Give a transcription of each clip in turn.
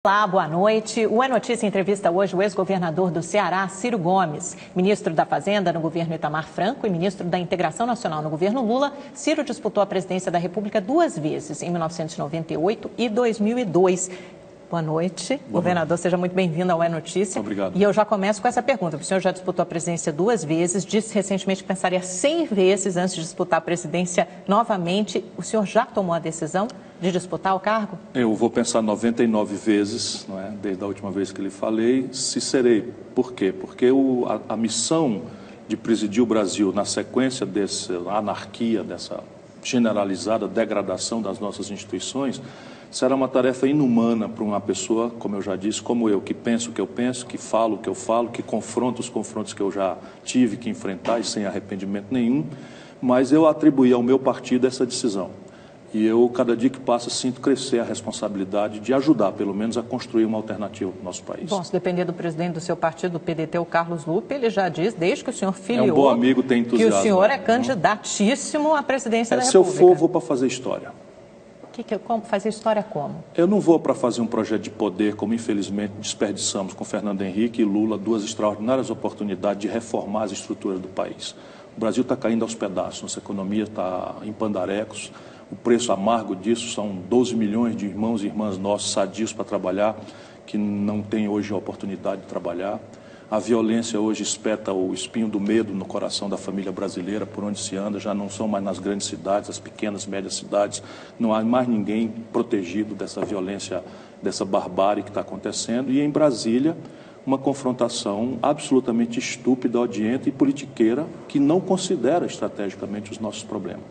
Olá, boa noite. O É Notícia entrevista hoje o ex-governador do Ceará, Ciro Gomes. Ministro da Fazenda no governo Itamar Franco e ministro da Integração Nacional no governo Lula, Ciro disputou a presidência da República 2 vezes, em 1998 e 2002. Boa noite. Governador, seja muito bem-vindo ao É Notícia. Obrigado. E eu já começo com essa pergunta. O senhor já disputou a presidência 2 vezes, disse recentemente que pensaria 100 vezes antes de disputar a presidência novamente. O senhor já tomou a decisão de disputar o cargo? Eu vou pensar 99 vezes, não é? Desde a última vez que lhe falei, se serei. Por quê? Porque a missão de presidir o Brasil na sequência dessa anarquia, dessa generalizada degradação das nossas instituições, será uma tarefa inumana para uma pessoa, como eu já disse, como eu, que penso o que eu penso, que falo o que eu falo, que confronto os confrontos que eu já tive que enfrentar e sem arrependimento nenhum, mas eu atribuí ao meu partido essa decisão. E eu, cada dia que passa, sinto crescer a responsabilidade de ajudar, pelo menos, a construir uma alternativa para o nosso país. Bom, se depender do presidente do seu partido, do PDT, o Carlos Lupe, ele já diz, desde que o senhor filiou, é um bom amigo, tem entusiasmo, que o senhor é candidatíssimo à presidência da Se eu República. for, vou para fazer história. Como fazer história como? Eu não vou para fazer um projeto de poder, como infelizmente desperdiçamos com Fernando Henrique e Lula, duas extraordinárias oportunidades de reformar as estruturas do país. O Brasil está caindo aos pedaços, nossa economia está em pandarecos. O preço amargo disso são 12 milhões de irmãos e irmãs nossos sadios para trabalhar, que não têm hoje a oportunidade de trabalhar. A violência hoje espeta o espinho do medo no coração da família brasileira, por onde se anda, já não são mais nas grandes cidades, as pequenas, médias cidades, não há mais ninguém protegido dessa violência, dessa barbárie que está acontecendo. E em Brasília, uma confrontação absolutamente estúpida, odienta e politiqueira, que não considera estrategicamente os nossos problemas.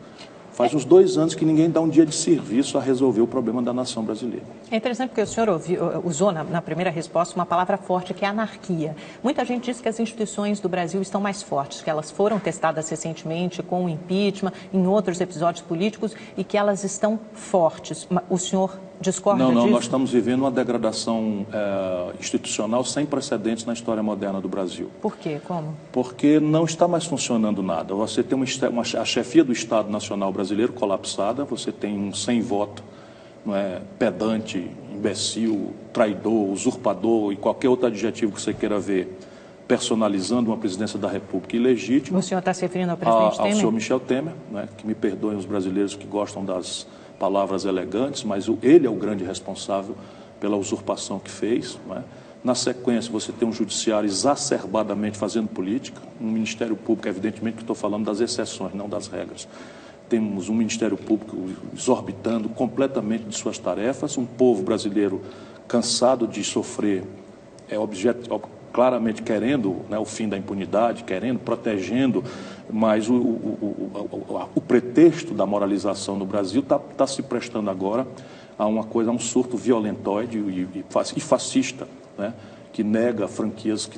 Faz uns 2 anos que ninguém dá um dia de serviço a resolver o problema da nação brasileira. É interessante porque o senhor usou na primeira resposta uma palavra forte, que é anarquia. Muita gente diz que as instituições do Brasil estão mais fortes, que elas foram testadas recentemente com o impeachment, em outros episódios políticos, e que elas estão fortes. O senhor discorda disso? Não, nós estamos vivendo uma degradação institucional sem precedentes na história moderna do Brasil. Por quê? Como? Porque não está mais funcionando nada. Você tem a chefia do Estado Nacional Brasileiro colapsada, você tem um sem voto, não é, pedante, imbecil, traidor, usurpador e qualquer outro adjetivo que você queira ver, personalizando uma presidência da República ilegítima. O senhor está se referindo ao presidente Temer? Ao senhor Michel Temer, né, que me perdoem os brasileiros que gostam das palavras elegantes, mas ele é o grande responsável pela usurpação que fez, né? Na sequência, você tem um judiciário exacerbadamente fazendo política, um Ministério Público, evidentemente que estou falando das exceções, não das regras. Temos um Ministério Público exorbitando completamente de suas tarefas, um povo brasileiro cansado de sofrer, claramente querendo, né, o fim da impunidade, protegendo, mas o pretexto da moralização no Brasil está se prestando agora a uma coisa, a um surto violentóide e fascista, né, que nega franquias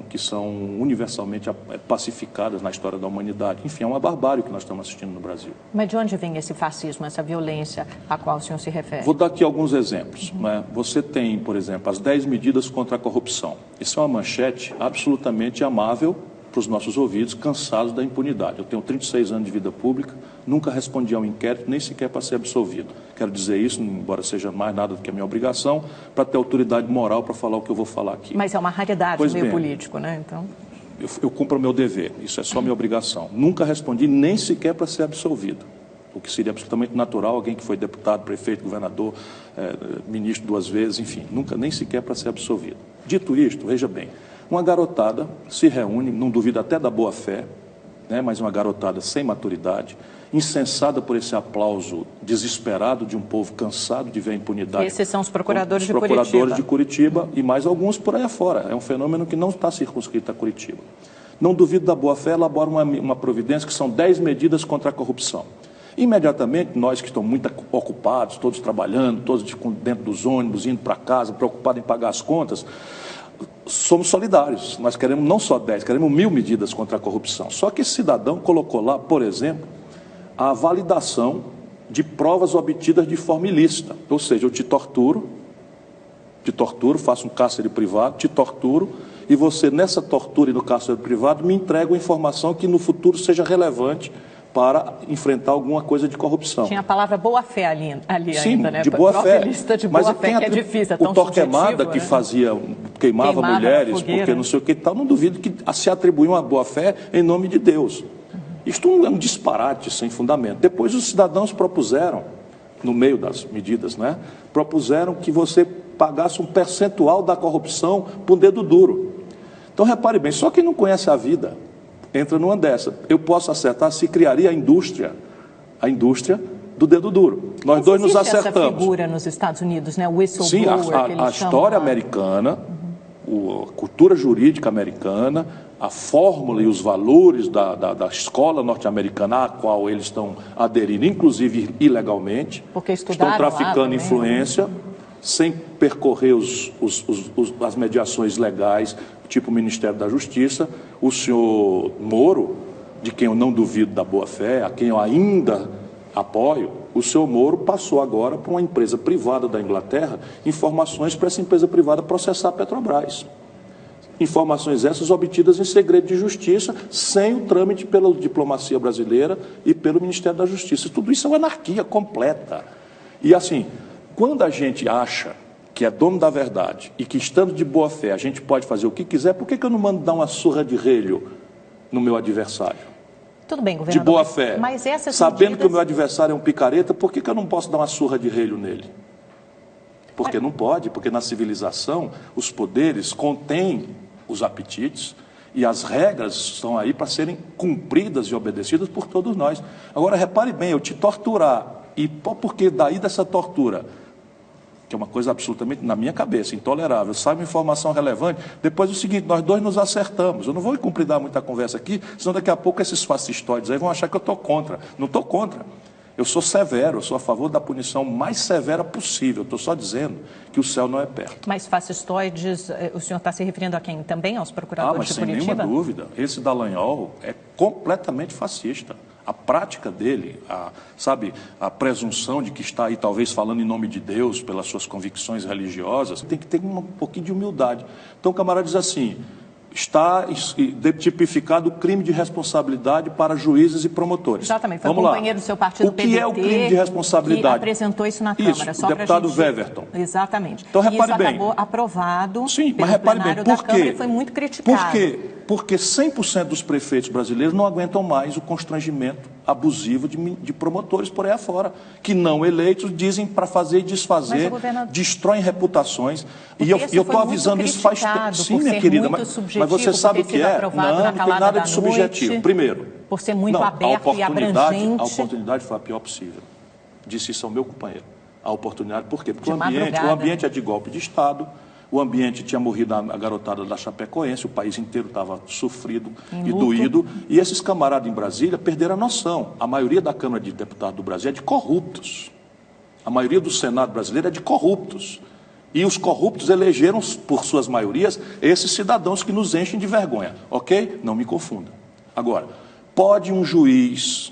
que são universalmente pacificadas na história da humanidade. Enfim, é uma barbárie que nós estamos assistindo no Brasil. Mas de onde vem esse fascismo, essa violência a qual o senhor se refere? Vou dar aqui alguns exemplos. Né? Você tem, por exemplo, as 10 medidas contra a corrupção. Isso é uma manchete absolutamente amável para os nossos ouvidos, cansados da impunidade. Eu tenho 36 anos de vida pública, nunca respondi a um inquérito, nem sequer para ser absolvido. Quero dizer isso, embora seja mais nada do que a minha obrigação, para ter autoridade moral para falar o que eu vou falar aqui. Mas é uma raridade no meio político, né? Então... Eu cumpro o meu dever, isso é só minha obrigação. Nunca respondi, nem sequer para ser absolvido. O que seria absolutamente natural, alguém que foi deputado, prefeito, governador, ministro 2 vezes, enfim, nunca, nem sequer para ser absolvido. Dito isto, veja bem, uma garotada se reúne, não duvido até da boa fé, né, mas uma garotada sem maturidade, insensada por esse aplauso desesperado de um povo cansado de ver a impunidade. Esses são os procuradores de Curitiba. Os procuradores de Curitiba. Curitiba e mais alguns por aí afora. É um fenômeno que não está circunscrito a Curitiba. Não duvido da boa fé, elabora uma providência que são 10 medidas contra a corrupção. Imediatamente, nós que estamos muito ocupados, todos trabalhando, todos dentro dos ônibus, indo para casa, preocupados em pagar as contas, somos solidários. Nós queremos não só 10, queremos 1000 medidas contra a corrupção. Só que esse cidadão colocou lá, por exemplo, a validação de provas obtidas de forma ilícita. Ou seja, eu te torturo, faço um cárcere privado, te torturo, e você, nessa tortura e no cárcere privado, me entrega uma informação que no futuro seja relevante para enfrentar alguma coisa de corrupção. Tinha a palavra boa-fé ali Sim, ainda, né? de boa-fé. Lista de mas boa-fé, que é difícil, é tão o Torquemada, subjetivo, que né? queimava mulheres, porque não sei o que e tal, não duvido que se atribuiu uma boa-fé em nome de Deus. Isto é um disparate sem fundamento. Depois os cidadãos propuseram, no meio das medidas, né, propuseram que você pagasse um percentual da corrupção por dedo duro. Então, repare bem, só quem não conhece a vida entra numa dessa. Eu posso acertar se criaria a indústria do dedo duro. Nós dois nos acertamos. Essa figura nos Estados Unidos, né? O whistleblower. Sim, a história americana, a cultura jurídica americana, a fórmula e os valores da escola norte-americana, à qual eles estão aderindo, inclusive ilegalmente, estão traficando influência, sem percorrer as mediações legais, tipo o Ministério da Justiça. O senhor Moro, de quem eu não duvido da boa-fé, a quem eu ainda apoio, o senhor Moro passou agora para uma empresa privada da Inglaterra informações para essa empresa privada processar a Petrobras. Informações essas obtidas em segredo de justiça, sem o trâmite pela diplomacia brasileira e pelo Ministério da Justiça. Tudo isso é uma anarquia completa. E assim, quando a gente acha que é dono da verdade e que, estando de boa fé, a gente pode fazer o que quiser, por que eu não mando dar uma surra de relho no meu adversário? Tudo bem, governador. De boa fé. Mas essas sabendo medidas... que o meu adversário é um picareta, por que eu não posso dar uma surra de relho nele? Porque não pode, porque na civilização os poderes contêm os apetites e as regras estão aí para serem cumpridas e obedecidas por todos nós. Agora, repare bem, eu te torturar, e porque daí dessa tortura, que é uma coisa absolutamente, na minha cabeça, intolerável, sai uma informação relevante, depois é o seguinte, nós dois nos acertamos. Eu não vou cumprir dar muita conversa aqui, senão daqui a pouco esses fascistoides aí vão achar que eu estou contra. Não estou contra. Eu sou severo, eu sou a favor da punição mais severa possível. Estou só dizendo que o céu não é perto. Mas fascistoides, o senhor está se referindo a quem? Também aos procuradores de Curitiba? Mas sem nenhuma dúvida. Esse Dallagnol é completamente fascista. A prática dele, a presunção de que está aí talvez falando em nome de Deus, pelas suas convicções religiosas, tem que ter um pouquinho de humildade. Então o camarada diz assim, está tipificado o crime de responsabilidade para juízes e promotores. Exatamente, foi um companheiro do seu partido, o que é o crime de responsabilidade? Que apresentou isso na Câmara. Isso, o deputado Weverton. Exatamente. Então repare isso bem. acabou aprovado. Sim, mas repare bem, por quê? E foi muito criticado. Por quê? Porque 100% dos prefeitos brasileiros não aguentam mais o constrangimento abusivo de promotores por aí afora, que não eleitos dizem para fazer e desfazer, destroem reputações. E eu estou avisando isso faz tempo. Sim, minha querida, mas você sabe o que é? Não tem nada de subjetivo. Primeiro, por ser muito aberto e abrangente. A oportunidade foi a pior possível. Disse isso ao meu companheiro. A oportunidade, por quê? Porque o ambiente é de golpe de Estado. O ambiente tinha morrido a garotada da Chapecoense, o país inteiro estava sofrido e doído. E esses camaradas em Brasília perderam a noção. A maioria da Câmara de Deputados do Brasil é de corruptos. A maioria do Senado brasileiro é de corruptos. E os corruptos elegeram, por suas maiorias, esses cidadãos que nos enchem de vergonha. Ok? Não me confunda. Agora, pode um juiz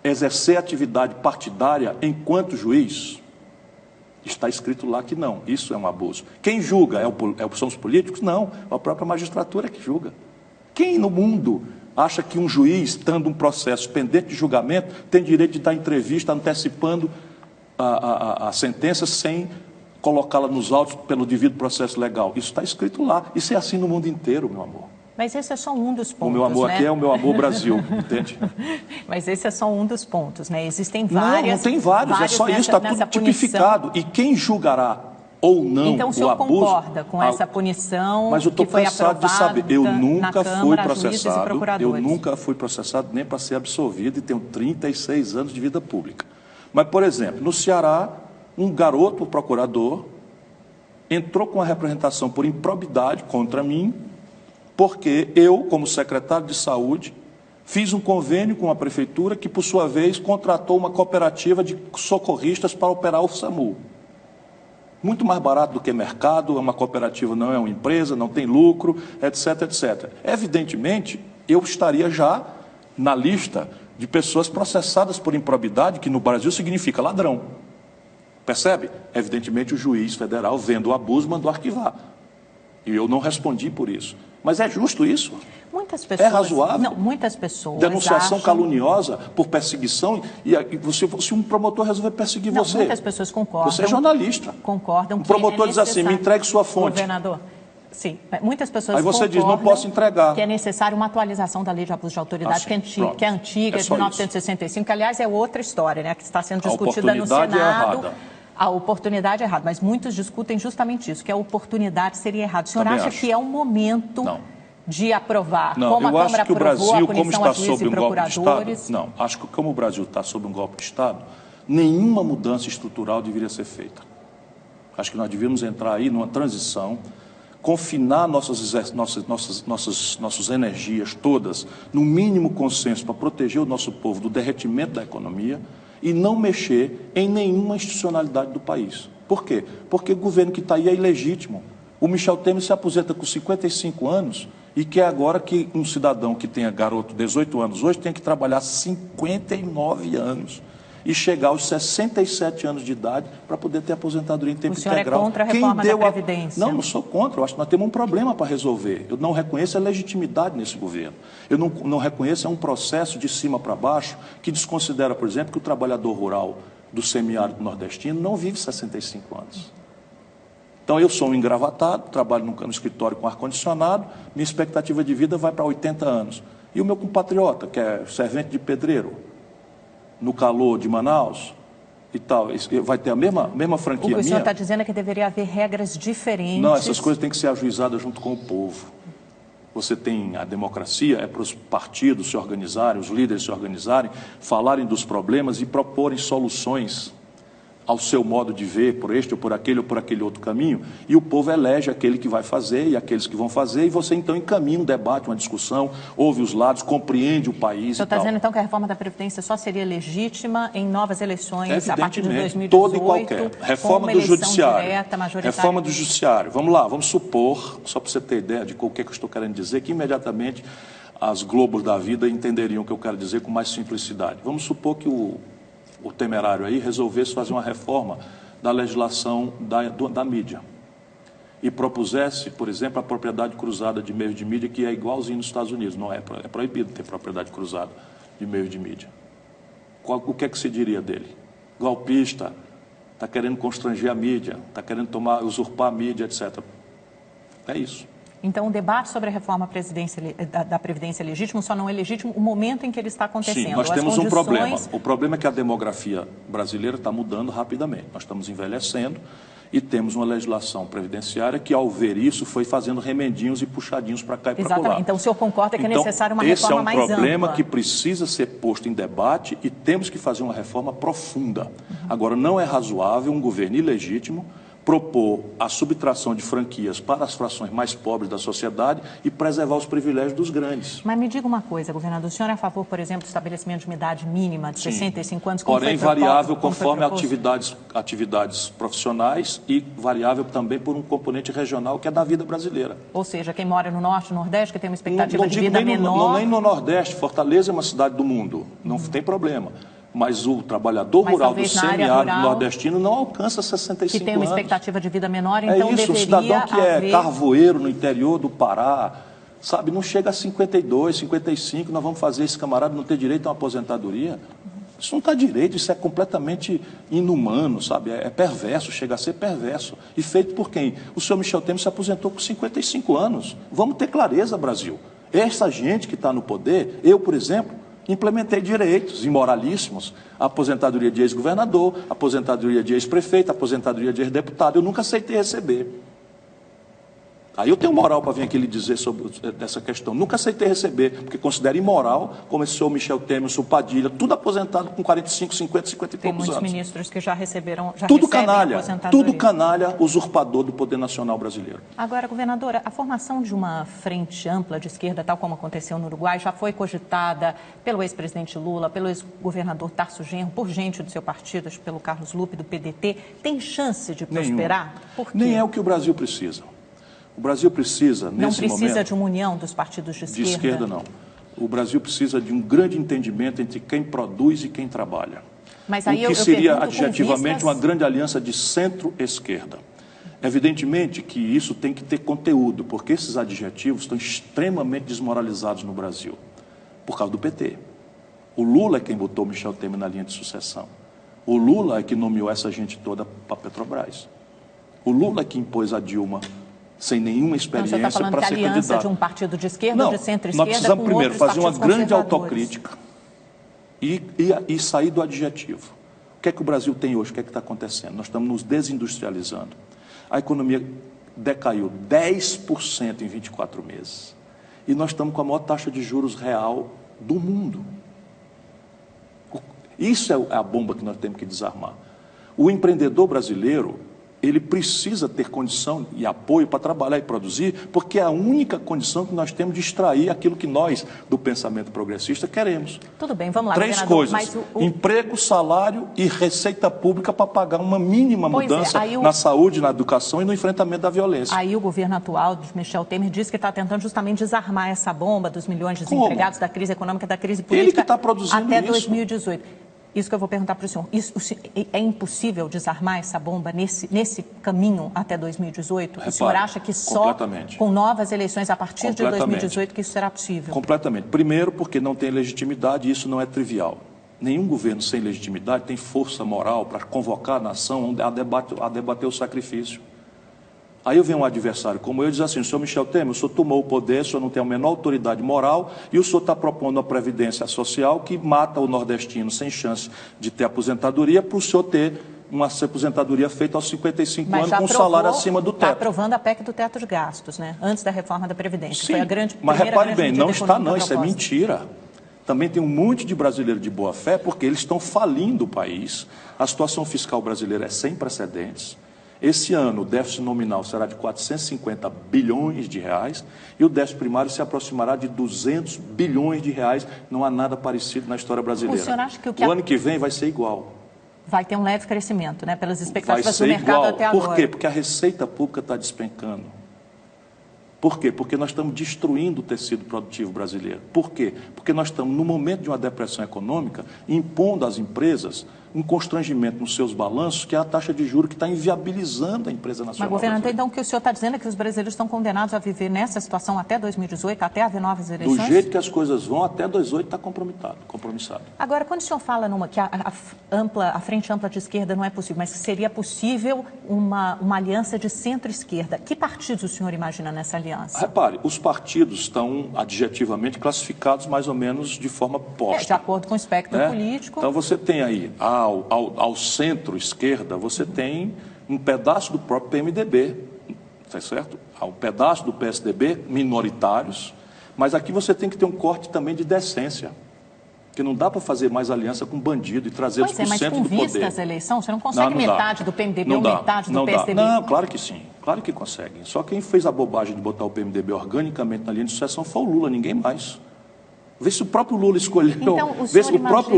exercer atividade partidária enquanto juiz? Está escrito lá que não, isso é um abuso. Quem julga são os políticos? Não, a própria magistratura que julga. Quem no mundo acha que um juiz, estando um processo pendente de julgamento, tem direito de dar entrevista antecipando a sentença sem colocá-la nos autos pelo devido processo legal? Isso está escrito lá, isso é assim no mundo inteiro, meu amor. Mas esse é só um dos pontos, o meu amor, né? Aqui é o meu amor Brasil, entende? Mas esse é só um dos pontos, né? Existem várias... Não tem vários, é só isso, está tudo tipificado. E quem julgará ou não o abuso... Então o senhor concorda com essa punição mas eu estou cansado de saber, eu nunca fui processado, eu nunca fui processado nem para ser absolvido e tenho 36 anos de vida pública. Mas, por exemplo, no Ceará, um garoto procurador entrou com a representação por improbidade contra mim, porque eu, como secretário de saúde, fiz um convênio com a prefeitura que, por sua vez, contratou uma cooperativa de socorristas para operar o SAMU. Muito mais barato do que mercado, uma cooperativa não é uma empresa, não tem lucro, etc, etc. Evidentemente, eu estaria já na lista de pessoas processadas por improbidade, que no Brasil significa ladrão. Percebe? Evidentemente, o juiz federal, vendo o abuso, mandou arquivar. E eu não respondi por isso. Mas é justo isso? Muitas pessoas, é razoável? Não, muitas pessoas Denunciação acham... caluniosa por perseguição, e se um promotor resolver perseguir você... Muitas pessoas concordam. Você é jornalista. Concordam. O promotor diz assim, me entregue sua fonte. Governador, sim, muitas pessoas Aí você diz, não posso entregar. Que é necessário uma atualização da lei de abuso de autoridade, que é antiga, de 1965, que aliás é outra história, né, que está sendo discutida no Senado. A oportunidade é errada, mas muitos discutem justamente isso, que a oportunidade seria errada. O senhor Também acha acho. que é o momento de aprovar, não, como a Câmara que o aprovou Brasil, a punição a juízes e procuradores? Não, acho que como o Brasil está sob um golpe de Estado, nenhuma mudança estrutural deveria ser feita. Acho que nós devíamos entrar aí numa transição, confinar nossas energias todas no mínimo consenso para proteger o nosso povo do derretimento da economia e não mexer em nenhuma institucionalidade do país. Por quê? Porque o governo que está aí é ilegítimo. O Michel Temer se aposenta com 55 anos e quer agora que um cidadão que tenha garoto 18 anos hoje tenha que trabalhar 59 anos e chegar aos 67 anos de idade para poder ter aposentadoria em tempo integral. O senhor é contra a reforma da Previdência? Não sou contra. Eu acho que nós temos um problema para resolver. Eu não reconheço a legitimidade nesse governo. Eu não reconheço um processo de cima para baixo que desconsidera, por exemplo, que o trabalhador rural do semiárido nordestino não vive 65 anos. Então, eu sou um engravatado, trabalho no escritório com ar-condicionado, minha expectativa de vida vai para 80 anos. E o meu compatriota, que é servente de pedreiro, no calor de Manaus e tal, vai ter a mesma franquia minha? O que o senhor está dizendo é que deveria haver regras diferentes. Não, essas coisas têm que ser ajuizadas junto com o povo. Você tem a democracia, é para os partidos se organizarem, os líderes se organizarem, falarem dos problemas e proporem soluções ao seu modo de ver, por este ou por aquele outro caminho, e o povo elege aquele que vai fazer e aqueles que vão fazer, e você então encaminha um debate, uma discussão, ouve os lados, compreende o país. O senhor está dizendo então que a reforma da Previdência só seria legítima em novas eleições a partir de 2018? Toda e qualquer. Reforma do Judiciário. Direta, reforma do Judiciário. Vamos lá, vamos supor, só para você ter ideia de o que eu estou querendo dizer, que imediatamente as globos da vida entenderiam o que eu quero dizer com mais simplicidade. Vamos supor que o temerário aí resolvesse fazer uma reforma da legislação da mídia e propusesse, por exemplo, a propriedade cruzada de meios de mídia, que é igualzinho nos Estados Unidos. Não é proibido ter propriedade cruzada de meios de mídia. O que é que se diria dele? Golpista, está querendo constranger a mídia, está querendo usurpar a mídia, etc. É isso. Então, o debate sobre a reforma da Previdência é legítimo, só não é legítimo o momento em que ele está acontecendo. Sim, nós temos um problema. O problema é que a demografia brasileira está mudando rapidamente. Nós estamos envelhecendo e temos uma legislação previdenciária que, ao ver isso, foi fazendo remendinhos e puxadinhos para cá e para lá. Então, o senhor concorda que é necessário uma reforma mais ampla? Esse é um problema que precisa ser posto em debate e temos que fazer uma reforma profunda. Agora, não é razoável um governo ilegítimo propor a subtração de franquias para as frações mais pobres da sociedade e preservar os privilégios dos grandes. Mas me diga uma coisa, governador, o senhor é a favor, por exemplo, do estabelecimento de uma idade mínima de 65 anos? Porém, variável conforme atividades profissionais e variável também por um componente regional que é da vida brasileira. Ou seja, quem mora no Norte, no Nordeste, que tem uma expectativa de vida menor... Nem no Nordeste, Fortaleza é uma cidade do mundo, não tem problema. Mas o trabalhador rural do semiárido nordestino não alcança 65 anos. Que tem uma expectativa de vida menor, então deveria haver... o cidadão que é carvoeiro no interior do Pará, sabe, não chega a 52, 55, nós vamos fazer esse camarada não ter direito a uma aposentadoria? Isso não está direito, isso é completamente inumano, sabe, é perverso, chega a ser perverso. E feito por quem? O senhor Michel Temer se aposentou com 55 anos. Vamos ter clareza, Brasil. Essa gente que está no poder, eu, por exemplo, implementei direitos imoralíssimos, a aposentadoria de ex-governador, a aposentadoria de ex-prefeito, a aposentadoria de ex-deputado. Eu nunca aceitei receber. Aí eu tenho moral para vir aqui lhe dizer sobre essa questão. Nunca aceitei receber, porque considero imoral, como esse senhor Michel Temer, o senhor Padilha, tudo aposentado com 45, 50 e poucos anos. Tem muitos ministros que já receberam, tudo canalha, tudo canalha, usurpador do poder nacional brasileiro. Agora, governadora, a formação de uma frente ampla de esquerda, tal como aconteceu no Uruguai, já foi cogitada pelo ex-presidente Lula, pelo ex-governador Tarso Genro, por gente do seu partido, pelo Carlos Lupe, do PDT. Tem chance de prosperar? Por quê? Nem é o que o Brasil precisa. O Brasil precisa, nesse momento... Não precisa de uma união dos partidos de esquerda? De esquerda, não. O Brasil precisa de um grande entendimento entre quem produz e quem trabalha. Mas aí o que seria adjetivamente uma grande aliança de centro-esquerda. Evidentemente que isso tem que ter conteúdo, porque esses adjetivos estão extremamente desmoralizados no Brasil, por causa do PT. O Lula é quem botou Michel Temer na linha de sucessão. O Lula é que nomeou essa gente toda para a Petrobras. O Lula é que impôs a Dilma sem nenhuma experiência para ser candidata. Você está falando que a aliança de um partido de esquerda ou de centro-esquerda nós precisamos com primeiro outros fazer uma grande conservadores. autocrítica e sair do adjetivo. O que é que o Brasil tem hoje? O que é que está acontecendo? Nós estamos nos desindustrializando. A economia decaiu 10% em 24 meses. E nós estamos com a maior taxa de juros real do mundo. Isso é a bomba que nós temos que desarmar. O empreendedor brasileiro, ele precisa ter condição e apoio para trabalhar e produzir, porque é a única condição que nós temos de extrair aquilo que nós, do pensamento progressista, queremos. Tudo bem, vamos lá, 3 coisas, emprego, salário e receita pública para pagar uma mínima mudança na saúde, na educação e no enfrentamento da violência. Aí o governo atual, de Michel Temer, diz que está tentando justamente desarmar essa bomba dos milhões de desempregados, da crise econômica, da crise política, ele que está produzindo até isso. 2018. Isso que eu vou perguntar para o senhor. É impossível desarmar essa bomba nesse caminho até 2018? Repare, o senhor acha que só com novas eleições a partir de 2018 que isso será possível? Completamente. Primeiro, porque não tem legitimidade e isso não é trivial. Nenhum governo sem legitimidade tem força moral para convocar a nação a debater o sacrifício. Aí eu venho um adversário como eu e diz assim: senhor Michel Temer, o senhor tomou o poder, o senhor não tem a menor autoridade moral e o senhor está propondo uma previdência social que mata o nordestino sem chance de ter aposentadoria para o senhor ter uma aposentadoria feita aos 55 anos com um salário acima do teto. Está aprovando a PEC do teto de gastos, né? Antes da reforma da Previdência. Sim, foi a grande, mas repare bem, não está não, isso é mentira. Também tem um monte de brasileiro de boa fé porque eles estão falindo o país. A situação fiscal brasileira é sem precedentes. Esse ano, o déficit nominal será de 450 bilhões de reais e o déficit primário se aproximará de 200 bilhões de reais. Não há nada parecido na história brasileira. O senhor acha que o ano que vem vai ser igual. Vai ter um leve crescimento, né? Pelas expectativas do mercado igual. até agora. Por quê? Porque a receita pública está despencando. Por quê? Porque nós estamos destruindo o tecido produtivo brasileiro. Por quê? Porque nós estamos, no momento de uma depressão econômica, impondo às empresas um constrangimento nos seus balanços, que é a taxa de juros que está inviabilizando a empresa nacional. Mas, governador, então o que o senhor está dizendo é que os brasileiros estão condenados a viver nessa situação até 2018, até haver novas eleições? Do jeito que as coisas vão, até 2018 está compromissado. Agora, quando o senhor fala que a frente ampla de esquerda não é possível, mas que seria possível uma aliança de centro-esquerda, que partidos o senhor imagina nessa aliança? Repare, os partidos estão adjetivamente classificados mais ou menos de forma posta. De acordo com o espectro político. Então você tem aí, ao centro-esquerda, você tem um pedaço do próprio PMDB, tá certo? Há um pedaço do PSDB, minoritários, mas aqui você tem que ter um corte também de decência, porque não dá para fazer mais aliança com bandido e trazê-los para o centro do poder. Mas com vista às eleições, você não consegue metade do PMDB ou metade do PSDB? Não, claro que sim, claro que consegue. Só quem fez a bobagem de botar o PMDB organicamente na linha de sucessão foi o Lula, ninguém mais. Vê se o próprio Lula escolheu,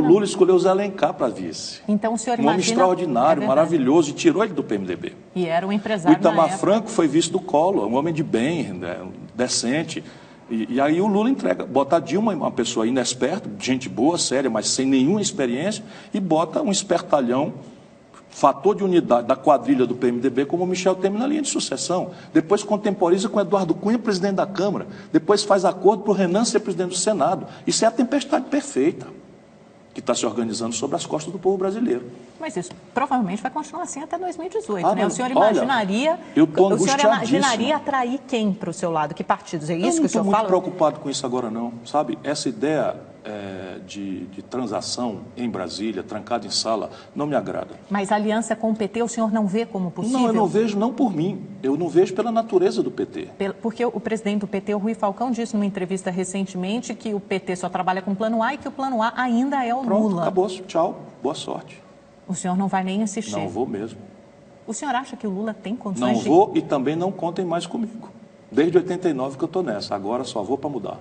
Lula escolheu o Zé Alencar para vice. Então o senhor imagina... Um homem extraordinário, maravilhoso, e tirou ele do PMDB. E era um empresário. O Itamar Franco foi vice do Collor, um homem de bem, né, decente. E aí o Lula entrega, bota a Dilma, uma pessoa inexperta, gente boa, séria, mas sem nenhuma experiência, e bota um espertalhão, fator de unidade da quadrilha do PMDB, como o Michel Temer na linha de sucessão. Depois contemporiza com Eduardo Cunha, presidente da Câmara. Depois faz acordo para o Renan ser presidente do Senado. Isso é a tempestade perfeita que está se organizando sobre as costas do povo brasileiro. Mas isso provavelmente vai continuar assim até 2018, né? Não, o senhor imaginaria, o senhor imaginaria atrair quem para o seu lado? Que partidos? É isso que o senhor fala? Eu não estou muito preocupado com isso agora, não. Sabe, essa ideia de transação em Brasília, trancado em sala, não me agrada. Mas a aliança com o PT o senhor não vê como possível? Não, eu não vejo não por mim. Eu não vejo pela natureza do PT. Porque o presidente do PT, o Rui Falcão, disse numa entrevista recentemente que o PT só trabalha com o plano A e que o plano A ainda é o Pronto, Lula. Acabou. Tchau. Boa sorte. O senhor não vai nem insistir? Não vou mesmo. O senhor acha que o Lula tem condições Não vou e também não contem mais comigo. Desde 89 que eu estou nessa. Agora só vou para mudar.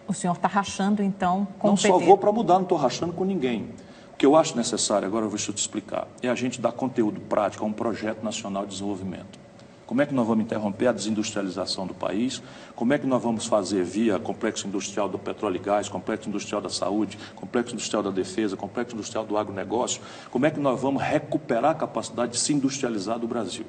O senhor está rachando, então, com não o PT? Não só vou para mudar, não estou rachando com ninguém. O que eu acho necessário, agora eu vou te explicar, é a gente dar conteúdo prático a um projeto nacional de desenvolvimento. Como é que nós vamos interromper a desindustrialização do país? Como é que nós vamos fazer via complexo industrial do petróleo e gás, complexo industrial da saúde, complexo industrial da defesa, complexo industrial do agronegócio? Como é que nós vamos recuperar a capacidade de se industrializar do Brasil?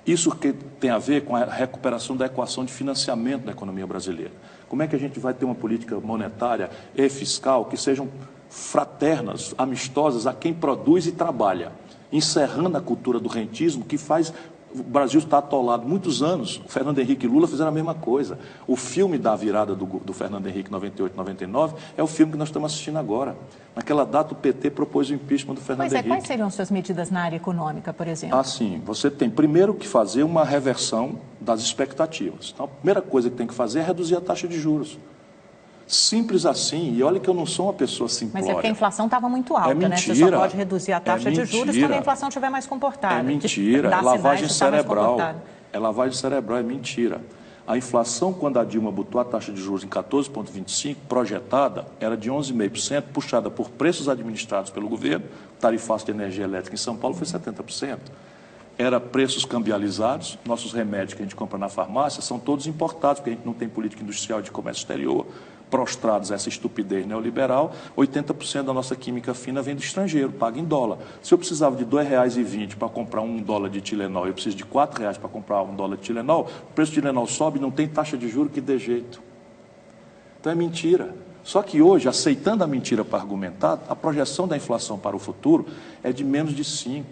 Isso que tem a ver com a recuperação da equação de financiamento da economia brasileira. Como é que a gente vai ter uma política monetária e fiscal que sejam fraternas, amistosas a quem produz e trabalha, encerrando a cultura do rentismo que faz... O Brasil está atolado muitos anos. O Fernando Henrique e Lula fizeram a mesma coisa. O filme da virada do Fernando Henrique, 98, 99, é o filme que nós estamos assistindo agora. Naquela data, o PT propôs o impeachment do Fernando Henrique. Quais seriam suas medidas na área econômica, por exemplo? Assim, você tem primeiro que fazer uma reversão das expectativas. Então, a primeira coisa que tem que fazer é reduzir a taxa de juros. Simples assim, e olha que eu não sou uma pessoa simplória. Mas é porque a inflação estava muito alta, mentira, né? Você só pode reduzir a taxa de juros quando a inflação estiver mais comportada. É mentira, é lavagem cerebral. É lavagem cerebral, é mentira. A inflação, quando a Dilma botou a taxa de juros em 14,25, projetada, era de 11,5%, puxada por preços administrados pelo governo, tarifaço de energia elétrica em São Paulo foi 70%. Era preços cambializados, nossos remédios que a gente compra na farmácia são todos importados, porque a gente não tem política industrial de comércio exterior, prostrados a essa estupidez neoliberal, 80% da nossa química fina vem do estrangeiro, paga em dólar. Se eu precisava de R$ 2,20 para comprar $1 de Tilenol, eu preciso de R$ 4,00 para comprar $1 de Tilenol, o preço de Tilenol sobe e não tem taxa de juros que dê jeito. Então é mentira. Só que hoje, aceitando a mentira para argumentar, a projeção da inflação para o futuro é de menos de 5%.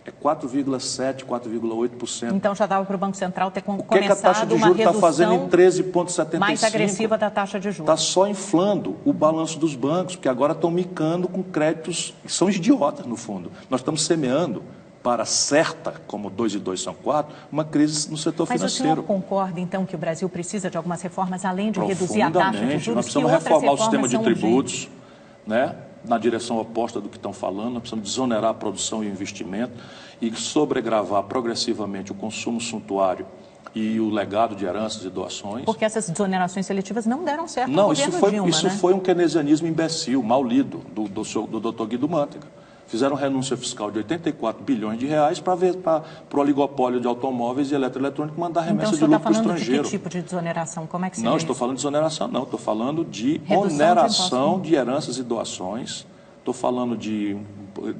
É 4,7%, 4,8%. Então já dava para o Banco Central ter começado que a taxa de juros está fazendo em 13,75%? Mais agressiva da taxa de juros. Está só inflando o balanço dos bancos, porque agora estão micando com créditos que são idiotas, no fundo. Nós estamos semeando para certa, como 2 e 2 são 4, uma crise no setor financeiro. Mas o senhor concorda, então, que o Brasil precisa de algumas reformas, além de reduzir a taxa de juros? Nós precisamos reformar o sistema de tributos, né? Na direção oposta do que estão falando, nós precisamos desonerar a produção e o investimento e sobregravar progressivamente o consumo suntuário e o legado de heranças e doações. Porque essas desonerações seletivas não deram certo no governo Dilma, isso foi um keynesianismo imbecil, mal lido, do Dr. Guido Mantega. Fizeram renúncia fiscal de 84 bilhões de reais para o oligopólio de automóveis e eletroeletrônicos mandar remessa de lucro para o estrangeiro. Então, você está falando de que tipo de desoneração? Como é que seria Não, estou falando de desoneração, não. Estou falando de oneração de heranças e doações. Estou falando de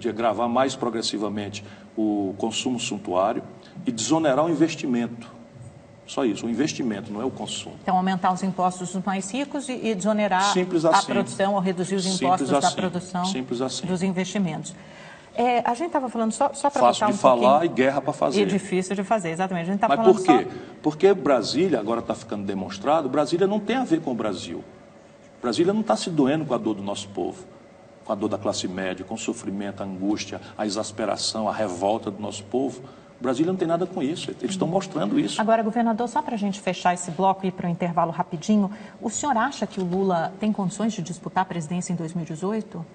agravar mais progressivamente o consumo suntuário e desonerar o investimento. Só isso, o investimento, não é o consumo. Então, aumentar os impostos dos mais ricos e desonerar a produção ou reduzir os impostos da produção dos investimentos. A gente estava falando, só para botar um pouquinho... Fácil de falar e guerra para fazer. E difícil de fazer, exatamente. A gente tá Mas falando por quê? Porque Brasília, agora está ficando demonstrado, Brasília não tem a ver com o Brasil. Brasília não está se doendo com a dor do nosso povo, com a dor da classe média, com o sofrimento, a angústia, a exasperação, a revolta do nosso povo. Brasília não tem nada com isso, eles estão mostrando isso. Agora, governador, só para a gente fechar esse bloco e ir para o intervalo rapidinho, o senhor acha que o Lula tem condições de disputar a presidência em 2018?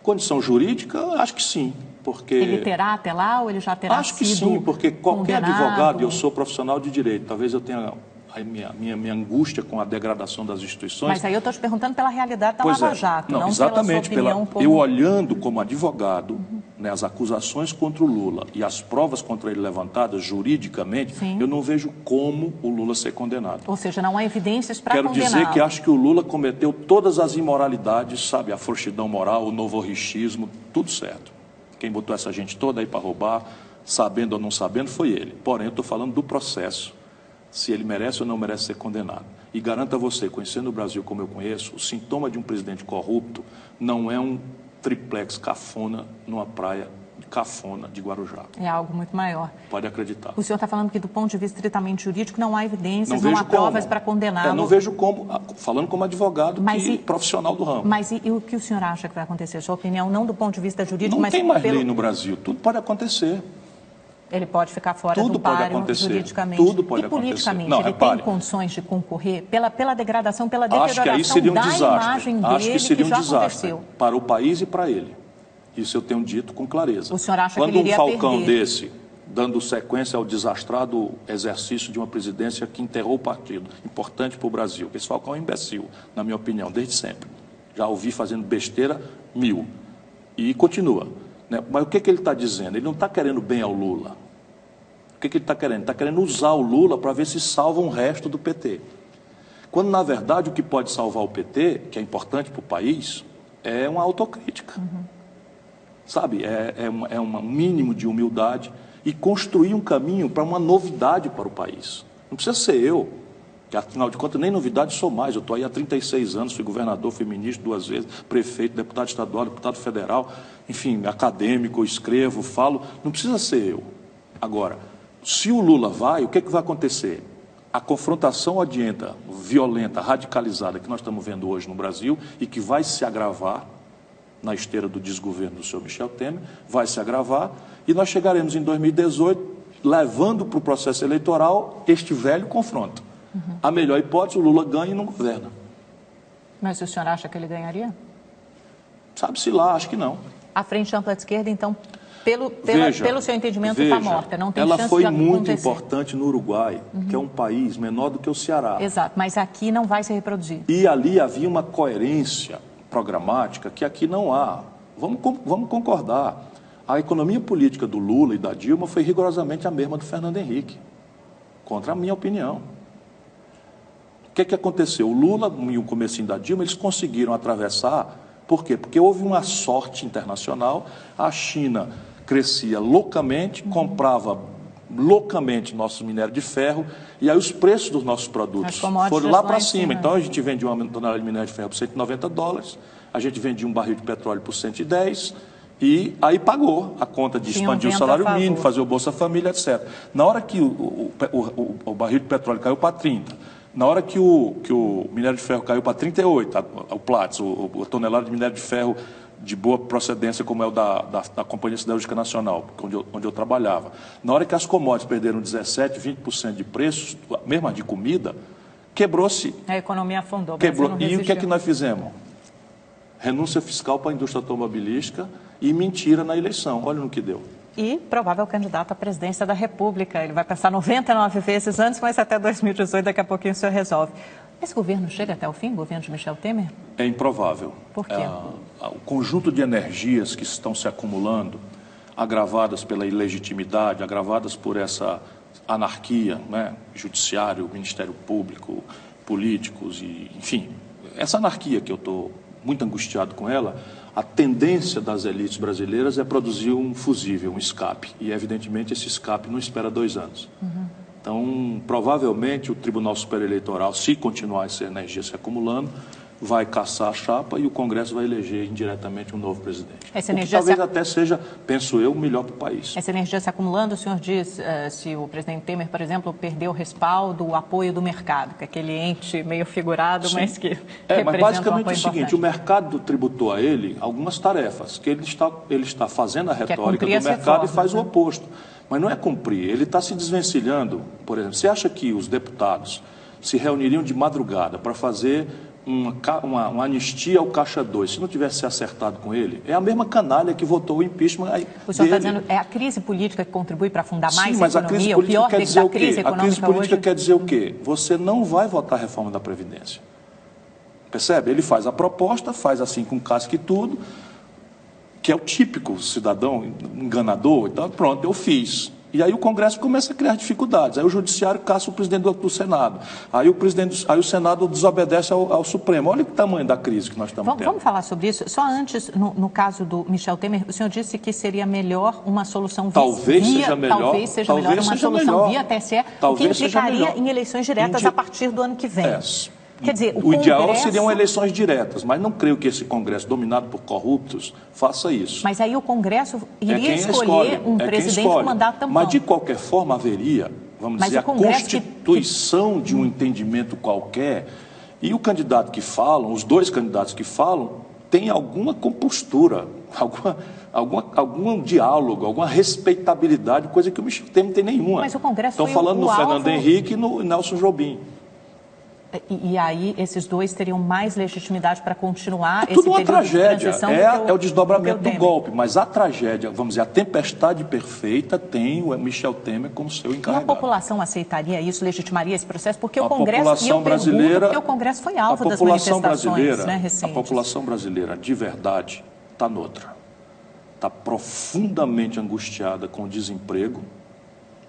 Condição jurídica, acho que sim, porque... Ele terá até lá ou ele já terá sido Acho que sim, porque qualquer condenado? advogado, eu sou profissional de direito, talvez eu tenha a minha angústia com a degradação das instituições. Mas aí eu estou te perguntando pela realidade da Lava Jato, não exatamente, pela sua opinião como... Eu olhando como advogado, né, as acusações contra o Lula e as provas contra ele levantadas juridicamente, eu não vejo como o Lula ser condenado. Ou seja, não há evidências para condená-lo. Quero dizer que acho que o Lula cometeu todas as imoralidades, sabe, a frouxidão moral, o novorrichismo, tudo certo. Quem botou essa gente toda aí para roubar, sabendo ou não sabendo, foi ele. Porém, eu estou falando do processo, se ele merece ou não merece ser condenado. E garanto a você, conhecendo o Brasil como eu conheço, o sintoma de um presidente corrupto não é um triplex cafona numa praia cafona de Guarujá. É algo muito maior. Pode acreditar. O senhor está falando que, do ponto de vista estritamente jurídico, não há evidências, não há provas para condená-lo. Não vejo como, falando como advogado e profissional do ramo. Mas e o que o senhor acha que vai acontecer? Sua opinião, não do ponto de vista jurídico, mas... Não tem mais lei no Brasil, tudo pode acontecer. Ele pode ficar fora do páreo juridicamente. Tudo pode acontecer. E politicamente, ele tem condições de concorrer pela degradação, pela deterioração da imagem dele, acho que seria um desastre aconteceu. Para o país e para ele. Isso eu tenho dito com clareza. O senhor acha Quando que ele iria um falcão perder? desse, dando sequência ao desastrado exercício de uma presidência que enterrou o partido, importante para o Brasil, esse falcão é um imbecil, na minha opinião, desde sempre. Já ouvi fazendo besteira 1000. E continua. Né? Mas o que ele está dizendo? Ele não está querendo bem ao Lula. O que ele está querendo? Está querendo usar o Lula para ver se salva um resto do PT. Quando, na verdade, o que pode salvar o PT, que é importante para o país, é uma autocrítica. Sabe? É um mínimo de humildade e construir um caminho para uma novidade para o país. Não precisa ser eu, que afinal de contas nem novidade sou mais. Eu estou aí há 36 anos, fui governador, fui ministro 2 vezes, prefeito, deputado estadual, deputado federal, enfim, acadêmico, escrevo, falo. Não precisa ser eu. Agora, se o Lula vai, o que é que vai acontecer? A confrontação odienta, violenta, radicalizada que nós estamos vendo hoje no Brasil e que vai se agravar na esteira do desgoverno do senhor Michel Temer, vai se agravar e nós chegaremos em 2018 levando para o processo eleitoral este velho confronto. A melhor hipótese, o Lula ganha e não governa. Mas o senhor acha que ele ganharia? Sabe-se lá, acho que não. A Frente Ampla de Esquerda, então, pelo seu entendimento, está morta. Não tem ela chance foi de muito acontecer. Importante no Uruguai, que é um país menor do que o Ceará. Exato, mas aqui não vai se reproduzir. E ali havia uma coerência programática que aqui não há. Vamos concordar. A economia política do Lula e da Dilma foi rigorosamente a mesma do Fernando Henrique, contra a minha opinião. O que aconteceu? O Lula e o comecinho da Dilma, eles conseguiram atravessar. Por quê? Porque houve uma sorte internacional. A China crescia loucamente, comprava loucamente nossos minérios de ferro, e aí os preços dos nossos produtos foram lá para cima. Então a gente vendia uma tonelada de minério de ferro por $190, a gente vendia um barril de petróleo por 110, e aí pagou a conta de expandir o salário mínimo, fazer o Bolsa Família, etc. Na hora que o barril de petróleo caiu para 30, na hora que o minério de ferro caiu para 38, o Platts, a tonelada de minério de ferro de boa procedência, como é o da Companhia Siderúrgica Nacional, onde eu trabalhava. Na hora que as commodities perderam 17%, 20% de preços, mesmo a de comida, quebrou-se. A economia afundou. Quebrou. E o que é que nós fizemos? Renúncia fiscal para a indústria automobilística e mentira na eleição. Olha no que deu. E provável candidato à presidência da República. Ele vai passar 99 vezes antes, mas até 2018, daqui a pouquinho o senhor resolve. Esse governo chega até o fim, o governo de Michel Temer? É improvável. Por quê? O conjunto de energias que estão se acumulando, agravadas pela ilegitimidade, agravadas por essa anarquia, né? Judiciário, Ministério Público, políticos, e, enfim, essa anarquia que eu estou muito angustiado com ela, a tendência das elites brasileiras é produzir um fusível, um escape. E, evidentemente, esse escape não espera 2 anos. Então, provavelmente, o Tribunal Superior Eleitoral, se continuar essa energia se acumulando, vai caçar a chapa e o Congresso vai eleger indiretamente um novo presidente. Essa energia talvez até seja, penso eu, melhor para o país. Essa energia se acumulando, o senhor diz, se o presidente Temer, por exemplo, perdeu o respaldo, o apoio do mercado, que é aquele ente meio figurado, sim, mas que representa mas basicamente um é o seguinte, o mercado tributou a ele algumas tarefas, que ele está fazendo a retórica do mercado e faz o oposto. Mas não é cumprir, ele está se desvencilhando. Por exemplo, você acha que os deputados se reuniriam de madrugada para fazer uma anistia ao Caixa 2, se não tivesse se acertado com ele? É a mesma canalha que votou o impeachment aí. O senhor está dizendo, é a crise política que contribui para afundar mais mas a economia? A crise política quer dizer o quê? A crise política quer dizer o quê? Você não vai votar a reforma da Previdência. Percebe? Ele faz a proposta, faz assim com casca e tudo, que é o típico cidadão enganador, então pronto, eu fiz. E aí o Congresso começa a criar dificuldades, aí o Judiciário caça o presidente do Senado, aí o Senado desobedece ao Supremo. Olha o tamanho da crise que nós estamos tendo. Vamos falar sobre isso. Só antes, no caso do Michel Temer, o senhor disse que seria melhor uma solução via... Talvez seja melhor uma solução via TSE, o que implicaria em eleições diretas a partir do ano que vem. Quer dizer, o ideal seriam eleições diretas, mas não creio que esse Congresso, dominado por corruptos, faça isso. Mas aí o Congresso iria escolher um presidente com mandato tampão. Mas, de qualquer forma, haveria, vamos dizer, a constituição de um entendimento qualquer, e o candidato que falam, os dois candidatos que falam, têm alguma compostura, algum diálogo, alguma respeitabilidade, coisa que o Michel Temer não tem nenhuma. Mas o Congresso Estão falando no Fernando Henrique e no Nelson Jobim. E aí esses dois teriam mais legitimidade para continuar esse período uma tragédia. De transição é o desdobramento do golpe, mas a tragédia, vamos dizer, a tempestade perfeita tem o Michel Temer como seu encarregado. E a população aceitaria isso, legitimaria esse processo? Porque o Congresso, porque o Congresso foi alvo das manifestações, né, recentes. A população brasileira, de verdade, está noutra. Está profundamente angustiada com o desemprego,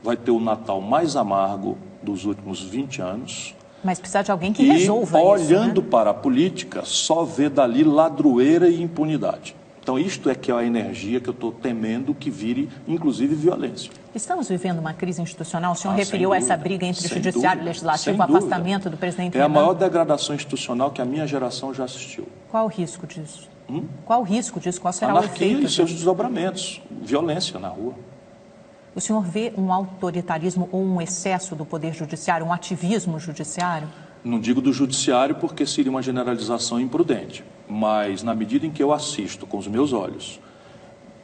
vai ter o Natal mais amargo dos últimos 20 anos... Mas precisa de alguém que resolva isso. E olhando para a política, só vê dali ladroeira e impunidade. Então, isto é que é a energia que eu estou temendo que vire, inclusive, violência. Estamos vivendo uma crise institucional? O senhor referiu sem essa dúvida, briga entre o sem Judiciário e o dúvida, Legislativo, sem o afastamento do presidente É a Renan. maior degradação institucional que a minha geração já assistiu. Qual o risco disso? Qual o risco disso? Qual será o Anarquia efeito e seus disso? desdobramentos, violência na rua. O senhor vê um autoritarismo ou um excesso do Poder Judiciário, um ativismo judiciário? Não digo do judiciário porque seria uma generalização imprudente, mas na medida em que eu assisto com os meus olhos,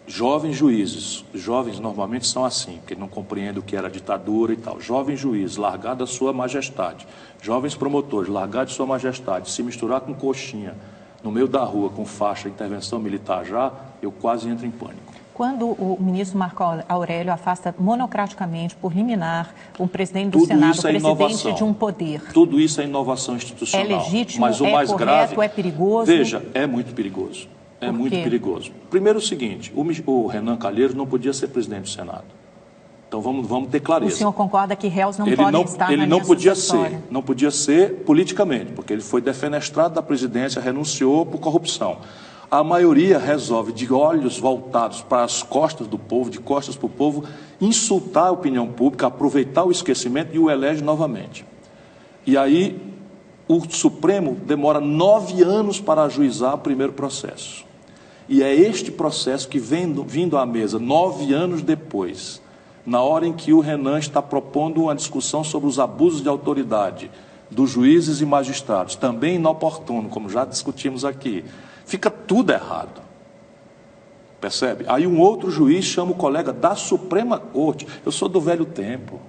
jovens juízes, jovens normalmente são assim, que não compreendem o que era ditadura e tal, jovens juízes, largado a sua majestade, jovens promotores, largado a sua majestade, se misturar com coxinha no meio da rua com faixa intervenção militar já, eu quase entro em pânico. Quando o ministro Marco Aurélio afasta monocraticamente, por liminar, um presidente do Tudo Senado, isso é presidente inovação. de um poder. Tudo isso é inovação institucional. É legítimo, mas o é mais correto, grave, é perigoso? Veja, é muito perigoso. É Por muito quê? perigoso. Primeiro o seguinte, o Renan Calheiros não podia ser presidente do Senado. Então vamos ter clareza. O senhor concorda que réus não podem estar ele na não linha podia sucessória? ser, não podia ser politicamente, porque ele foi defenestrado da presidência, renunciou por corrupção. A maioria resolve, de olhos voltados para as costas do povo, de costas para o povo, insultar a opinião pública, aproveitar o esquecimento e o elege novamente. E aí o Supremo demora 9 anos para ajuizar o primeiro processo. E é este processo que vindo à mesa 9 anos depois, na hora em que o Renan está propondo uma discussão sobre os abusos de autoridade dos juízes e magistrados, também inoportuno, como já discutimos aqui, fica tudo errado. Percebe? Aí um outro juiz chama o colega da Suprema Corte. Eu sou do velho tempo.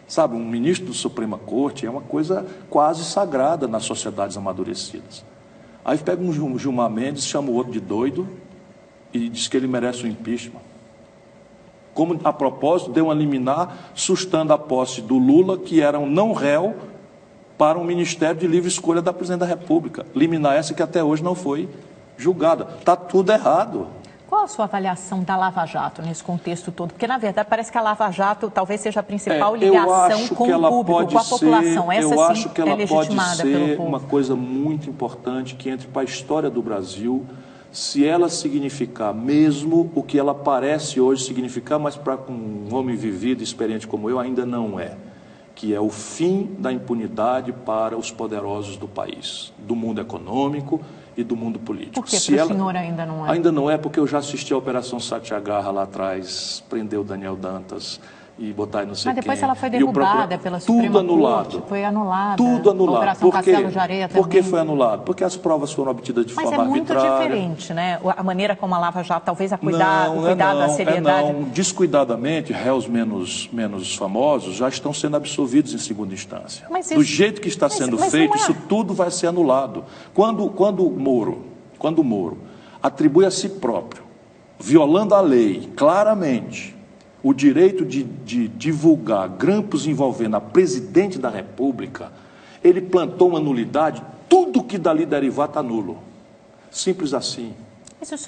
Sabe, um ministro da Suprema Corte é uma coisa quase sagrada nas sociedades amadurecidas. Aí pega um Gilmar Mendes, chama o outro de doido e diz que ele merece um impeachment. Como, a propósito, deu uma liminar sustando a posse do Lula, que era um não réu, para um Ministério de Livre Escolha da Presidente da República. Liminar essa que até hoje não foi julgada. Está tudo errado. Qual a sua avaliação da Lava Jato nesse contexto todo? Porque, na verdade, parece que a Lava Jato talvez seja a principal ligação com o público, com a população. Essa sim é legitimada pelo povo. Uma coisa muito importante que entre para a história do Brasil, se ela significar mesmo o que ela parece hoje significar, mas para um homem vivido, experiente como eu, ainda não é. Que é o fim da impunidade para os poderosos do país, do mundo econômico e do mundo político. Por que para o senhor ainda não é? Ainda não é, porque eu já assisti a Operação Satyagraha lá atrás, prendeu Daniel Dantas e botar aí não sei quem. Mas depois ela foi derrubada pela Suprema Tudo anulado. Corte, foi anulada. Tudo anulado. Operação Castelo de Areia também. Por que foi anulado? Porque as provas foram obtidas de forma arbitrária. Mas é muito diferente, né? A maneira como a Lava Jato, talvez o cuidado da seriedade. Não. Descuidadamente, réus menos famosos já estão sendo absolvidos em segunda instância. Do jeito que está sendo feito, isso tudo vai ser anulado. Quando o Moro atribui a si próprio, violando a lei, claramente, o direito de divulgar grampos envolvendo a presidente da República, ele plantou uma nulidade, tudo que dali derivar está nulo. Simples assim.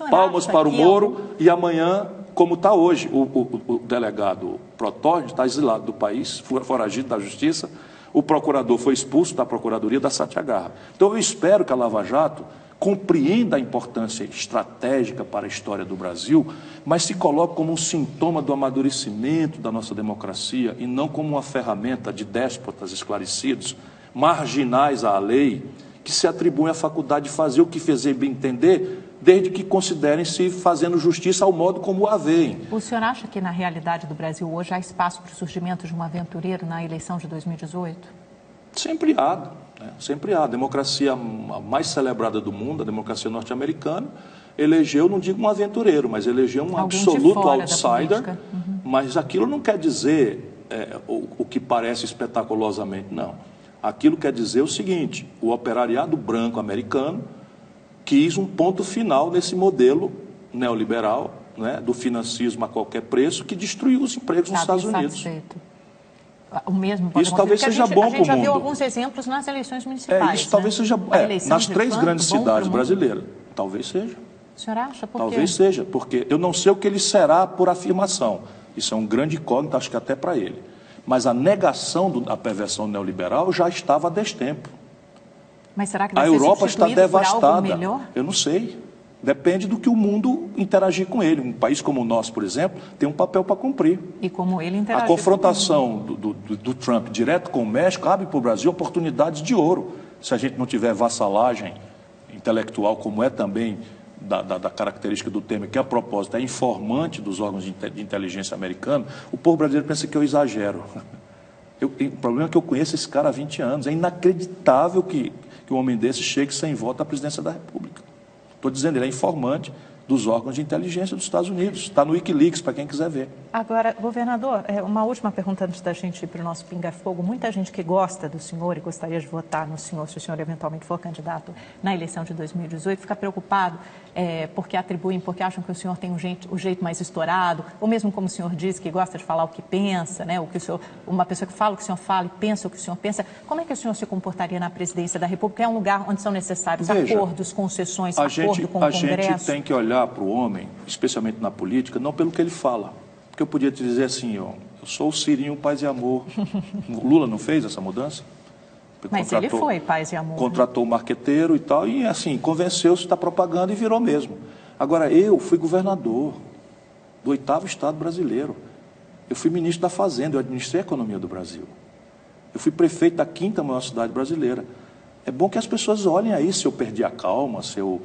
Palmas para o Moro e amanhã, como está hoje, o delegado Protógeno está exilado do país, foragido da justiça, o procurador foi expulso da procuradoria da Satyagraha. Então eu espero que a Lava Jato compreenda a importância estratégica para a história do Brasil, mas se coloque como um sintoma do amadurecimento da nossa democracia e não como uma ferramenta de déspotas esclarecidos, marginais à lei, que se atribuem a faculdade de fazer o que fizer bem entender, desde que considerem-se fazendo justiça ao modo como a veem. O senhor acha que na realidade do Brasil hoje há espaço para o surgimento de um aventureiro na eleição de 2018? Sempre há. Sempre há. A democracia mais celebrada do mundo, a democracia norte-americana, elegeu, não digo um aventureiro, mas elegeu um absoluto outsider, mas aquilo não quer dizer o que parece espetaculosamente, não. Aquilo quer dizer o seguinte: o operariado branco americano quis um ponto final nesse modelo neoliberal, né, do financismo a qualquer preço, que destruiu os empregos nos Estados Unidos. O mesmo isso talvez seja bom para o mundo. A gente já viu alguns exemplos nas eleições municipais. Isso talvez seja nas 3 grandes cidades brasileiras. Talvez seja. O senhor acha? Por quê? Talvez seja, porque eu não sei o que ele será por afirmação. Isso é um grande incógnito, acho que até para ele. Mas a negação da perversão neoliberal já estava há destempo. Mas será que vai a ser Europa está devastada. por algo melhor? Eu não sei. Depende do que o mundo interagir com ele. Um país como o nosso, por exemplo, tem um papel para cumprir. E como ele interagir. A confrontação do Trump direto com o México abre para o Brasil oportunidades de ouro. Se a gente não tiver vassalagem intelectual, como é também da característica do Temer, que a propósito é informante dos órgãos de inteligência americanos, o povo brasileiro pensa que eu exagero. O problema é que eu conheço esse cara há 20 anos. É inacreditável que um homem desse chegue sem voto à presidência da República. Estou dizendo, ele é informante dos órgãos de inteligência dos Estados Unidos. Está no Wikileaks, para quem quiser ver. Agora, governador, uma última pergunta antes da gente ir para o nosso pinga-fogo. Muita gente que gosta do senhor e gostaria de votar no senhor, se o senhor eventualmente for candidato na eleição de 2018, fica preocupado porque acham que o senhor tem o jeito mais estourado, ou mesmo como o senhor diz, que gosta de falar o que pensa, né? Uma pessoa que fala o que o senhor fala e pensa o que o senhor pensa. Como é que o senhor se comportaria na presidência da República? É um lugar onde são necessários acordos, concessões, acordo com o Congresso? A gente tem que olhar para o homem, especialmente na política, não pelo que ele fala. Porque eu podia te dizer assim, ó, eu sou o Cirinho Paz e Amor. O Lula não fez essa mudança? Mas ele foi Paz e Amor. Contratou o marqueteiro e tal, e assim, convenceu-se da propaganda e virou mesmo. Agora, eu fui governador do 8º Estado brasileiro. Eu fui ministro da Fazenda, eu administrei a economia do Brasil. Eu fui prefeito da 5ª maior cidade brasileira. É bom que as pessoas olhem aí se eu perdi a calma, se eu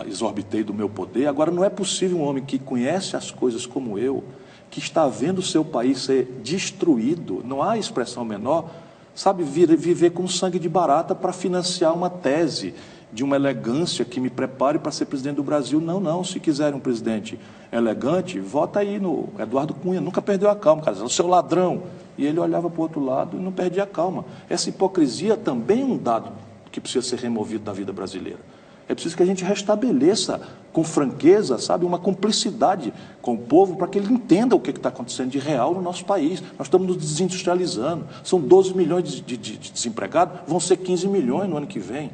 exorbitei do meu poder. Agora, não é possível um homem que conhece as coisas como eu, que está vendo o seu país ser destruído, não há expressão menor, sabe, viver com sangue de barata para financiar uma tese de uma elegância que me prepare para ser presidente do Brasil. Não, se quiserem um presidente elegante, vota aí no Eduardo Cunha, nunca perdeu a calma, cara, o seu ladrão. E ele olhava para o outro lado e não perdia a calma. Essa hipocrisia também é um dado que precisa ser removido da vida brasileira. É preciso que a gente restabeleça com franqueza, sabe, uma cumplicidade com o povo para que ele entenda o que está acontecendo de real no nosso país. Nós estamos nos desindustrializando. São 12 milhões de desempregados, vão ser 15 milhões no ano que vem.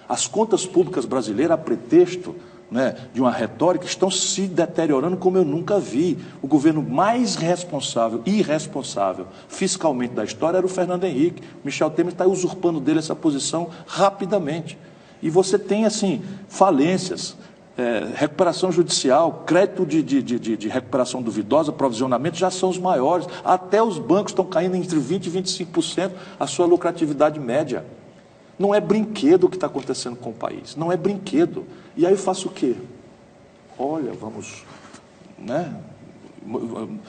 As contas públicas brasileiras, a pretexto, né, de uma retórica, estão se deteriorando como eu nunca vi. O governo mais responsável e irresponsável fiscalmente da história era o Fernando Henrique. Michel Temer está usurpando dele essa posição rapidamente. E você tem, assim, falências, recuperação judicial, crédito de recuperação duvidosa, provisionamento, já são os maiores. Até os bancos estão caindo entre 20% e 25% a sua lucratividade média. Não é brinquedo o que está acontecendo com o país, não é brinquedo. E aí eu faço o quê? Olha, vamos, né?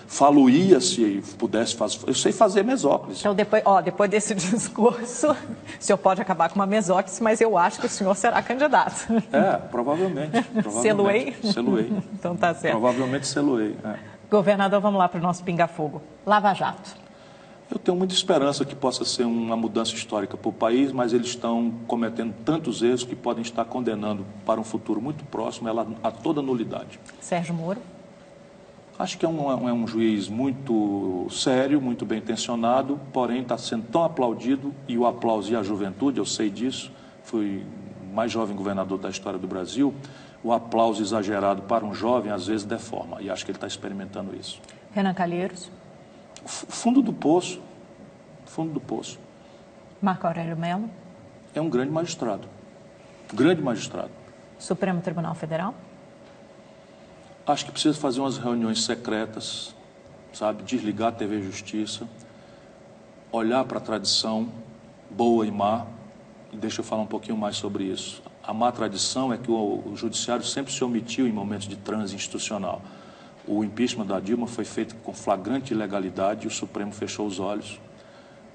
Falo-ia se pudesse fazer. Eu sei fazer mesóclise. Então, depois desse discurso, o senhor pode acabar com uma mesóclise, mas eu acho que o senhor será candidato. Provavelmente. Seluei? Seluei. Então tá certo. Provavelmente seluei. Governador, vamos lá para o nosso pinga-fogo. Lava Jato. Eu tenho muita esperança que possa ser uma mudança histórica para o país, mas eles estão cometendo tantos erros que podem estar condenando para um futuro muito próximo ela a toda nulidade. Sérgio Moro. Acho que é um juiz muito sério, muito bem intencionado, porém está sendo tão aplaudido, e o aplauso e a juventude, eu sei disso, fui o mais jovem governador da história do Brasil, o aplauso exagerado para um jovem às vezes deforma, e acho que ele está experimentando isso. Renan Calheiros. Fundo do poço. Marco Aurélio Mello. É um grande magistrado. Grande magistrado. Supremo Tribunal Federal. Acho que precisa fazer umas reuniões secretas, sabe? Desligar a TV Justiça, olhar para a tradição boa e má, e deixa eu falar um pouquinho mais sobre isso. A má tradição é que o Judiciário sempre se omitiu em momentos de transe institucional. O impeachment da Dilma foi feito com flagrante ilegalidade e o Supremo fechou os olhos.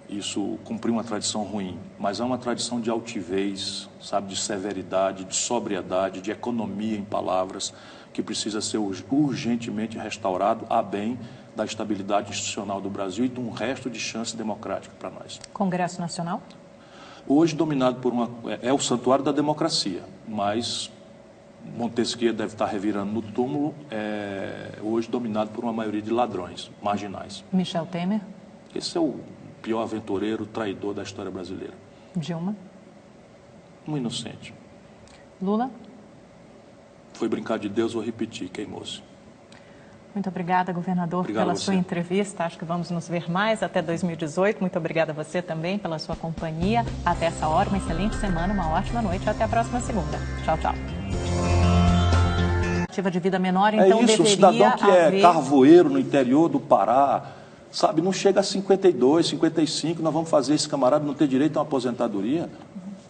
Isso cumpriu uma tradição ruim, mas há uma tradição de altivez, sabe, de severidade, de sobriedade, de economia em palavras, que precisa ser urgentemente restaurado a bem da estabilidade institucional do Brasil e de um resto de chance democrática para nós. Congresso Nacional? Hoje dominado por é o santuário da democracia, mas Montesquieu deve estar revirando no túmulo, hoje dominado por uma maioria de ladrões, marginais. Michel Temer? Esse é o pior aventureiro, traidor da história brasileira. Dilma? Um inocente. Lula? Foi brincar de Deus, vou repetir, queimou-se. Muito obrigada, governador, pela sua entrevista. Acho que vamos nos ver mais até 2018. Muito obrigada a você também pela sua companhia. Até essa hora, uma excelente semana, uma ótima noite. Até a próxima segunda. Tchau, tchau. expectativa de vida menor, então isso, deveria um cidadão que haver... é carvoeiro no interior do Pará, sabe, não chega a 52, 55, nós vamos fazer esse camarada não ter direito a uma aposentadoria?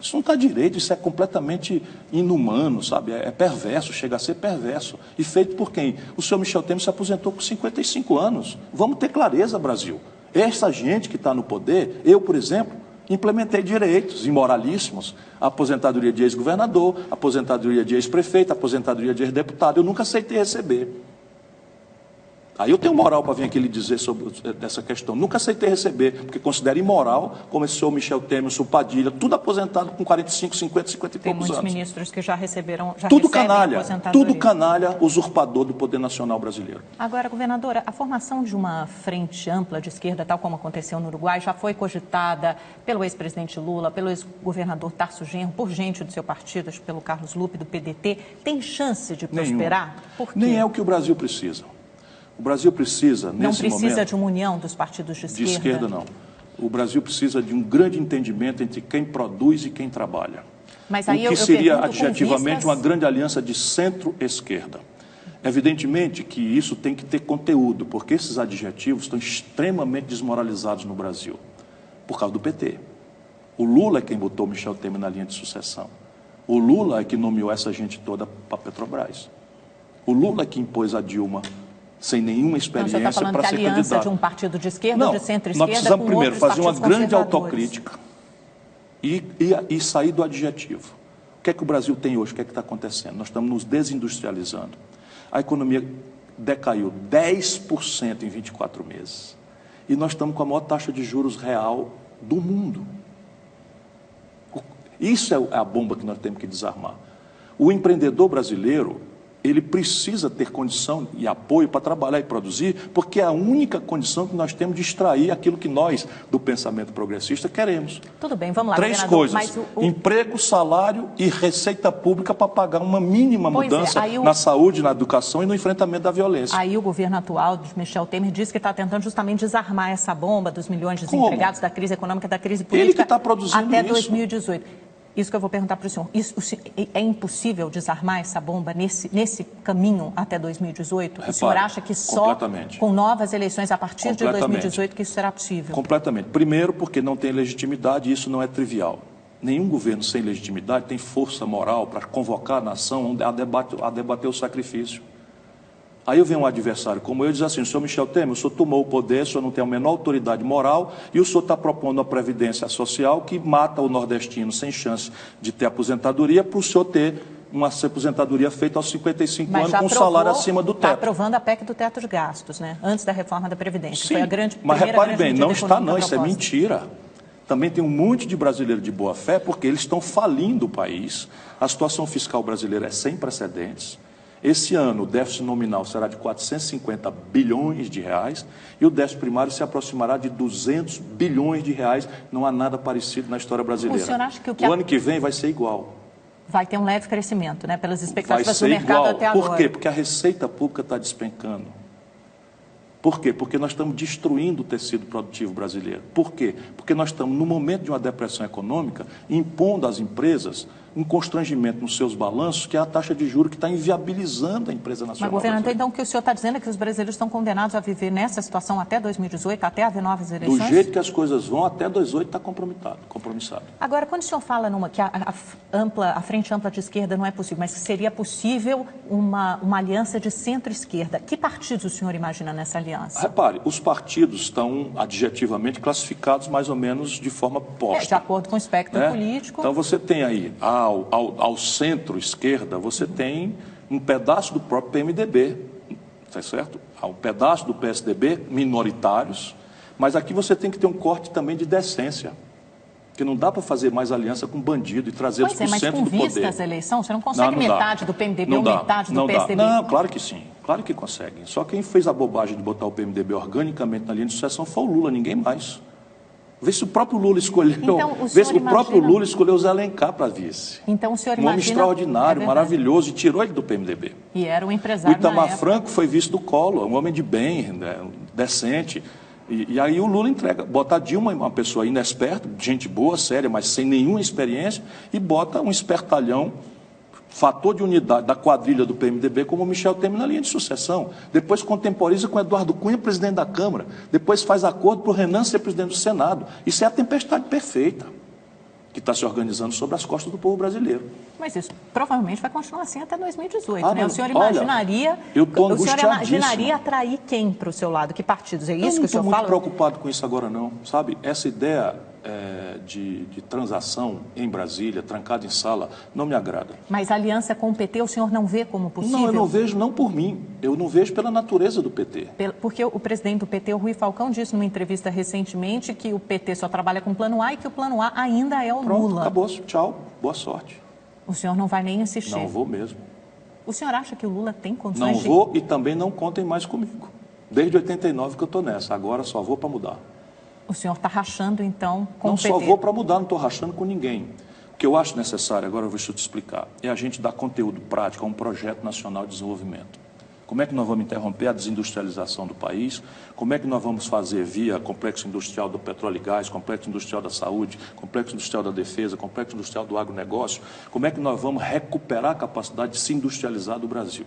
Isso não está direito, isso é completamente inumano, sabe? É perverso, chega a ser perverso. E feito por quem? O senhor Michel Temer se aposentou com 55 anos. Vamos ter clareza, Brasil. Essa gente que está no poder, eu, por exemplo, implementei direitos imoralíssimos. A aposentadoria de ex-governador, aposentadoria de ex-prefeito, aposentadoria de ex-deputado. Eu nunca aceitei receber. Aí eu tenho moral para vir aqui lhe dizer sobre essa questão. Nunca aceitei receber, porque considero imoral, como esse senhor Michel Temer, o senhor Padilha, tudo aposentado com 45, 50, 50 e poucos anos. Tem muitos ministros que já receberam, já tudo recebem canalha, aposentadoria. tudo canalha, usurpador do poder nacional brasileiro. Agora, governadora, a formação de uma frente ampla de esquerda, tal como aconteceu no Uruguai, já foi cogitada pelo ex-presidente Lula, pelo ex-governador Tarso Genro, por gente do seu partido, pelo Carlos Lupe, do PDT. Tem chance de prosperar? Por quê? Nem é o que o Brasil precisa. O Brasil precisa, nesse momento... Não precisa de uma união dos partidos de esquerda? De esquerda, não. O Brasil precisa de um grande entendimento entre quem produz e quem trabalha. Mas aí o que seria, adjetivamente, uma grande aliança de centro-esquerda. Evidentemente que isso tem que ter conteúdo, porque esses adjetivos estão extremamente desmoralizados no Brasil, por causa do PT. O Lula é quem botou o Michel Temer na linha de sucessão. O Lula é que nomeou essa gente toda para a Petrobras. O Lula é que impôs a Dilma sem nenhuma experiência para ser candidato. Você está falando que a aliança de um partido de esquerda ou de centro-esquerda? Nós precisamos primeiro fazer uma grande autocrítica e sair do adjetivo. O que é que o Brasil tem hoje? O que é que está acontecendo? Nós estamos nos desindustrializando. A economia decaiu 10% em 24 meses. E nós estamos com a maior taxa de juros real do mundo. Isso é a bomba que nós temos que desarmar. O empreendedor brasileiro, ele precisa ter condição e apoio para trabalhar e produzir, porque é a única condição que nós temos de extrair aquilo que nós, do pensamento progressista, queremos. Tudo bem, vamos lá. Três coisas: emprego, salário e receita pública para pagar uma mínima mudança na saúde, na educação e no enfrentamento da violência. Aí o governo atual de Michel Temer diz que está tentando justamente desarmar essa bomba dos milhões de desempregados, da crise econômica, da crise política. Ele que está produzindo até 2018. Isso que eu vou perguntar para o senhor. É impossível desarmar essa bomba nesse caminho até 2018? Repare, o senhor acha que só com novas eleições a partir de 2018 que isso será possível? Completamente. Primeiro, porque não tem legitimidade e isso não é trivial. Nenhum governo sem legitimidade tem força moral para convocar a nação a debater o sacrifício. Aí eu venho um adversário como eu e diz assim: o senhor Michel Temer, o senhor tomou o poder, o senhor não tem a menor autoridade moral e o senhor está propondo uma previdência social que mata o nordestino sem chance de ter aposentadoria para o senhor ter uma aposentadoria feita aos 55 anos com salário acima do teto. Está aprovando a PEC do teto de gastos, né? Antes da reforma da Previdência. Sim, foi a grande, mas repare bem, não está não, isso é mentira. Também tem um monte de brasileiro de boa fé porque eles estão falindo o país. A situação fiscal brasileira é sem precedentes. Esse ano, o déficit nominal será de 450 bilhões de reais e o déficit primário se aproximará de 200 bilhões de reais. Não há nada parecido na história brasileira. O senhor acha que o ano que vem vai ser igual. Vai ter um leve crescimento, né? Pelas expectativas do mercado até agora. Por quê? Porque a receita pública está despencando. Por quê? Porque nós estamos destruindo o tecido produtivo brasileiro. Por quê? Porque nós estamos, no momento de uma depressão econômica, impondo às empresas um constrangimento nos seus balanços, que é a taxa de juros que está inviabilizando a empresa nacional. Mas, governador, então o que o senhor está dizendo é que os brasileiros estão condenados a viver nessa situação até 2018, até haver novas eleições? Do jeito que as coisas vão, até 2018 está compromissado. Agora, quando o senhor fala que a frente ampla de esquerda não é possível, mas que seria possível uma aliança de centro-esquerda, que partidos o senhor imagina nessa aliança? Repare, os partidos estão adjetivamente classificados mais ou menos de forma posta. De acordo com o espectro político. Então você tem aí, ao centro-esquerda, você tem um pedaço do próprio PMDB, tá certo? Há um pedaço do PSDB, minoritários, mas aqui você tem que ter um corte também de decência, porque não dá para fazer mais aliança com bandido e trazê-los para o centro do poder. Mas com vista às eleições, você não consegue metade do PMDB ou metade do PSDB? Não, claro que sim, claro que consegue. Só quem fez a bobagem de botar o PMDB organicamente na linha de sucessão foi o Lula, ninguém mais. Vê se o próprio Lula escolheu, Lula escolheu o Zé Alencar para vice. Então o senhor um homem extraordinário, maravilhoso, e tirou ele do PMDB. E era um empresário. O Itamar Franco foi vice do Collor, um homem de bem, né, decente. E aí o Lula entrega, bota a Dilma, uma pessoa inexperta, gente boa, séria, mas sem nenhuma experiência, e bota um espertalhão fator de unidade da quadrilha do PMDB como o Michel Temer na linha de sucessão. Depois contemporiza com Eduardo Cunha, presidente da Câmara. Depois faz acordo para o Renan ser presidente do Senado. Isso é a tempestade perfeita que está se organizando sobre as costas do povo brasileiro. Mas isso provavelmente vai continuar assim até 2018, né? Não, o senhor imaginaria, o senhor imaginaria atrair quem para o seu lado? Que partidos? É isso que o senhor fala? Eu não estou muito preocupado com isso agora, não. Sabe, essa ideia de transação em Brasília, trancada em sala, não me agrada. Mas a aliança com o PT o senhor não vê como possível? Não, eu não vejo não por mim. Eu não vejo pela natureza do PT. Porque o presidente do PT, o Rui Falcão, disse numa entrevista recentemente que o PT só trabalha com o plano A e que o plano A ainda é o Pronto, Lula. Acabou. Tchau. Boa sorte. O senhor não vai nem assistir? Não vou mesmo. O senhor acha que o Lula tem condições Não vou e também não contem mais comigo. Desde 89 que eu estou nessa. Agora só vou para mudar. O senhor está rachando, então, com o PT? Não só vou para mudar, não estou rachando com ninguém. O que eu acho necessário, agora eu vou te explicar, é a gente dar conteúdo prático a um projeto nacional de desenvolvimento. Como é que nós vamos interromper a desindustrialização do país? Como é que nós vamos fazer via complexo industrial do petróleo e gás, complexo industrial da saúde, complexo industrial da defesa, complexo industrial do agronegócio? Como é que nós vamos recuperar a capacidade de se industrializar do Brasil?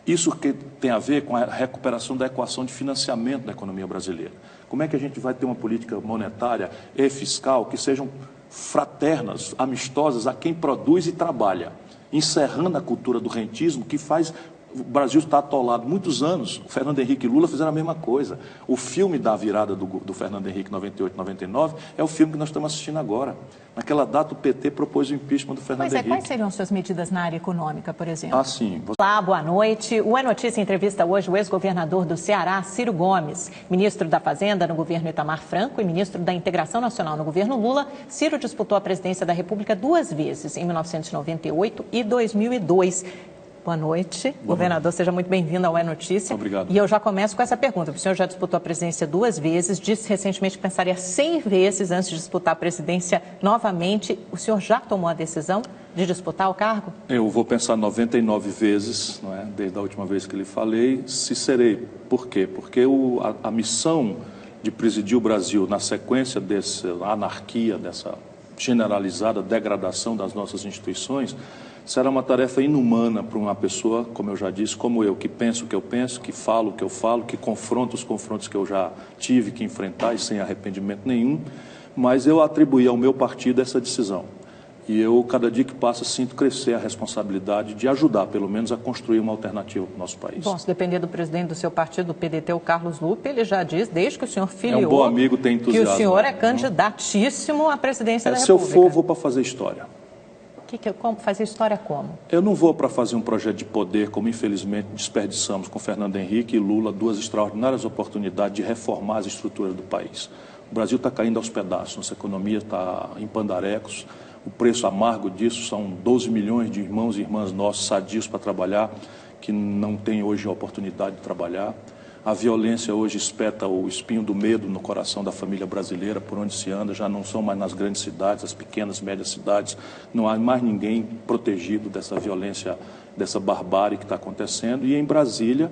Isso que tem a ver com a recuperação da equação de financiamento da economia brasileira. Como é que a gente vai ter uma política monetária e fiscal que sejam fraternas, amistosas a quem produz e trabalha, encerrando a cultura do rentismo que faz... O Brasil está atolado muitos anos. O Fernando Henrique e Lula fizeram a mesma coisa. O filme da virada do Fernando Henrique 98, 99 é o filme que nós estamos assistindo agora. Naquela data o PT propôs o impeachment do Fernando Henrique. Quais seriam suas medidas na área econômica, por exemplo? Sim. Olá, boa noite. O É Notícia entrevista hoje o ex-governador do Ceará, Ciro Gomes. Ministro da Fazenda no governo Itamar Franco e ministro da Integração Nacional no governo Lula, Ciro disputou a presidência da República 2 vezes, em 1998 e 2002. Boa noite. Governador, seja muito bem-vindo ao É Notícia. Obrigado. E eu já começo com essa pergunta. O senhor já disputou a presidência 2 vezes, disse recentemente que pensaria 100 vezes antes de disputar a presidência novamente. O senhor já tomou a decisão de disputar o cargo? Eu vou pensar 99 vezes, não é? Desde a última vez que lhe falei, se serei. Por quê? Porque a missão de presidir o Brasil na sequência dessa anarquia, dessa generalizada degradação das nossas instituições, será uma tarefa inumana para uma pessoa, como eu já disse, como eu, que penso o que eu penso, que falo o que eu falo, que confronto os confrontos que eu já tive que enfrentar e sem arrependimento nenhum, mas eu atribuí ao meu partido essa decisão. E eu, cada dia que passa, sinto crescer a responsabilidade de ajudar, pelo menos, a construir uma alternativa para o nosso país. Bom, se depender do presidente do seu partido, do PDT, o Carlos Lupe, ele já diz, desde que o senhor filiou, um bom amigo, tem entusiasmo, que o senhor é candidatíssimo à presidência da Se República. eu for, vou para fazer história. Fazer história como? Eu não vou para fazer um projeto de poder, como infelizmente desperdiçamos com Fernando Henrique e Lula, 2 extraordinárias oportunidades de reformar as estruturas do país. O Brasil está caindo aos pedaços, nossa economia está em pandarecos, o preço amargo disso são 12 milhões de irmãos e irmãs nossos sadios para trabalhar, que não têm hoje a oportunidade de trabalhar. A violência hoje espeta o espinho do medo no coração da família brasileira, por onde se anda, já não são mais nas grandes cidades, as pequenas, médias cidades, não há mais ninguém protegido dessa violência, dessa barbárie que está acontecendo. E em Brasília,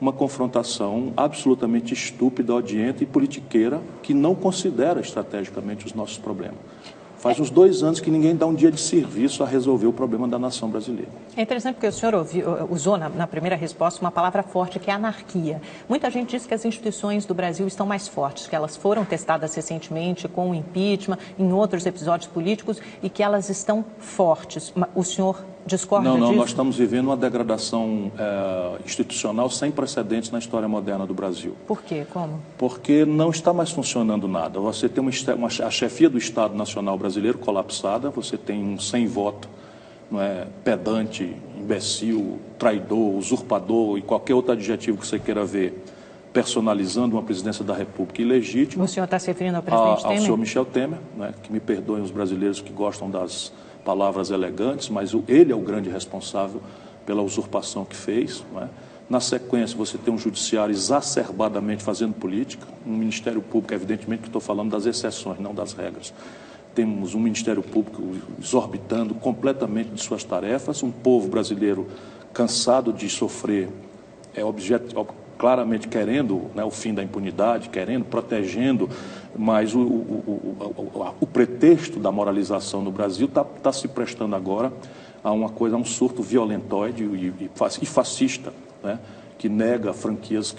uma confrontação absolutamente estúpida, odienta e politiqueira, que não considera estrategicamente os nossos problemas. Faz uns 2 anos que ninguém dá um dia de serviço a resolver o problema da nação brasileira. É interessante porque o senhor usou na primeira resposta uma palavra forte, que é anarquia. Muita gente diz que as instituições do Brasil estão mais fortes, que elas foram testadas recentemente com o impeachment, em outros episódios políticos, e que elas estão fortes. O senhor discorda disso? Não, nós estamos vivendo uma degradação institucional sem precedentes na história moderna do Brasil. Por quê? Como? Porque não está mais funcionando nada. Você tem a chefia do Estado Nacional Brasileiro colapsada, você tem um sem voto, não é, pedante, imbecil, traidor, usurpador e qualquer outro adjetivo que você queira ver, personalizando uma presidência da República ilegítima. O senhor está se referindo ao presidente Temer? Ao senhor Michel Temer, né, que me perdoem os brasileiros que gostam das palavras elegantes, mas ele é o grande responsável pela usurpação que fez. Não é? Na sequência, você tem um judiciário exacerbadamente fazendo política, um Ministério Público, evidentemente que estou falando das exceções, não das regras. Temos um Ministério Público exorbitando completamente de suas tarefas, um povo brasileiro cansado de sofrer, claramente querendo, né, o fim da impunidade, querendo, protegendo, mas o pretexto da moralização no Brasil está se prestando agora a um surto violentoide e fascista, né, que nega franquias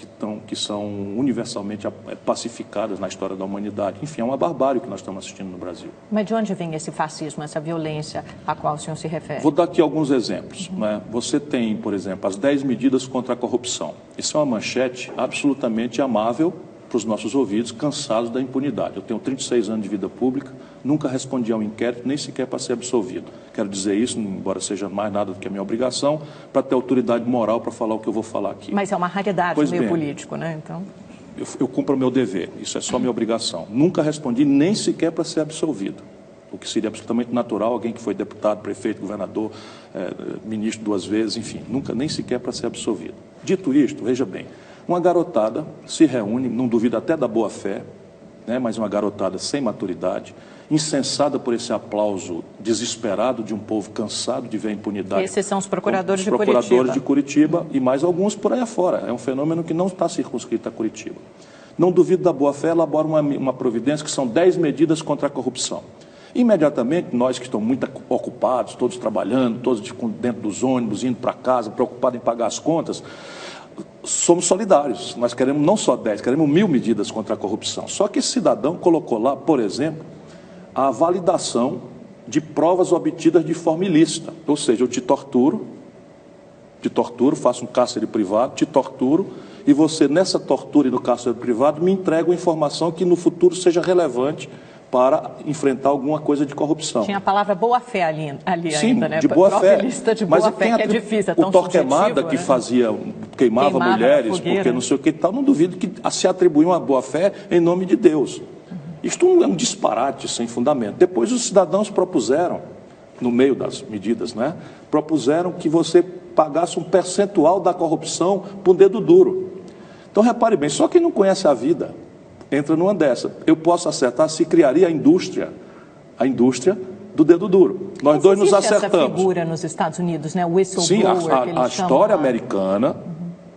que são universalmente pacificadas na história da humanidade. Enfim, é uma barbárie que nós estamos assistindo no Brasil. Mas de onde vem esse fascismo, essa violência a qual o senhor se refere? Vou dar aqui alguns exemplos. Né? Você tem, por exemplo, as 10 medidas contra a corrupção. Isso é uma manchete absolutamente amável para os nossos ouvidos, cansados da impunidade. Eu tenho 36 anos de vida pública, nunca respondi a um inquérito, nem sequer para ser absolvido. Quero dizer isso, embora seja mais nada do que a minha obrigação, para ter autoridade moral para falar o que eu vou falar aqui. Mas é uma raridade no meio político, né? Então... Eu cumpro o meu dever, isso é só minha obrigação. Nunca respondi nem sequer para ser absolvido, o que seria absolutamente natural, alguém que foi deputado, prefeito, governador, ministro 2 vezes, enfim, nunca nem sequer para ser absolvido. Dito isto, veja bem, uma garotada se reúne, não duvido até da boa fé, né, mas uma garotada sem maturidade, insensada por esse aplauso desesperado de um povo cansado de ver a impunidade. Esses são os procuradores de Curitiba. Os procuradores de Curitiba e mais alguns por aí afora. É um fenômeno que não está circunscrito a Curitiba. Não duvido da boa fé, elabora uma providência que são 10 medidas contra a corrupção. Imediatamente, nós que estamos muito ocupados, todos trabalhando, todos dentro dos ônibus, indo para casa, preocupados em pagar as contas, somos solidários. Nós queremos não só 10, queremos 1000 medidas contra a corrupção. Só que esse cidadão colocou lá, por exemplo, a validação de provas obtidas de forma ilícita. Ou seja, eu te torturo, faço um cárcere privado, te torturo, e você, nessa tortura e no cárcere privado, me entrega uma informação que no futuro seja relevante para enfrentar alguma coisa de corrupção. Tinha a palavra boa-fé ali Sim, ainda, né? De boa-fé. Lista de boa-fé, que é difícil, é tão o Torquemada, subjetivo, que né? fazia, queimava mulheres, porque não sei o que e tal, não duvido que se atribuiu uma boa-fé em nome de Deus. Isto é um disparate sem fundamento. Depois os cidadãos propuseram, no meio das medidas, né, propuseram que você pagasse um percentual da corrupção por um dedo duro. Então, repare bem, só quem não conhece a vida entra numa dessa. Eu posso acertar se criaria a indústria do dedo duro. Nós dois nos acertamos. Essa figura nos Estados Unidos, né? O whistleblower. Sim, a história americana,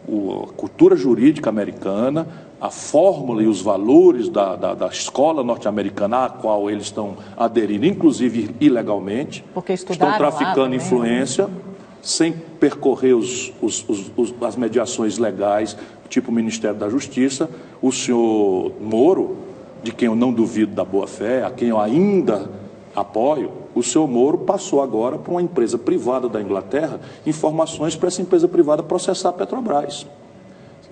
a cultura jurídica americana, a fórmula e os valores da escola norte-americana à qual eles estão aderindo, inclusive ilegalmente, estão traficando influência, sem percorrer as mediações legais, tipo o Ministério da Justiça. O senhor Moro, de quem eu não duvido da boa-fé, a quem eu ainda apoio, o senhor Moro passou agora para uma empresa privada da Inglaterra informações para essa empresa privada processar a Petrobras.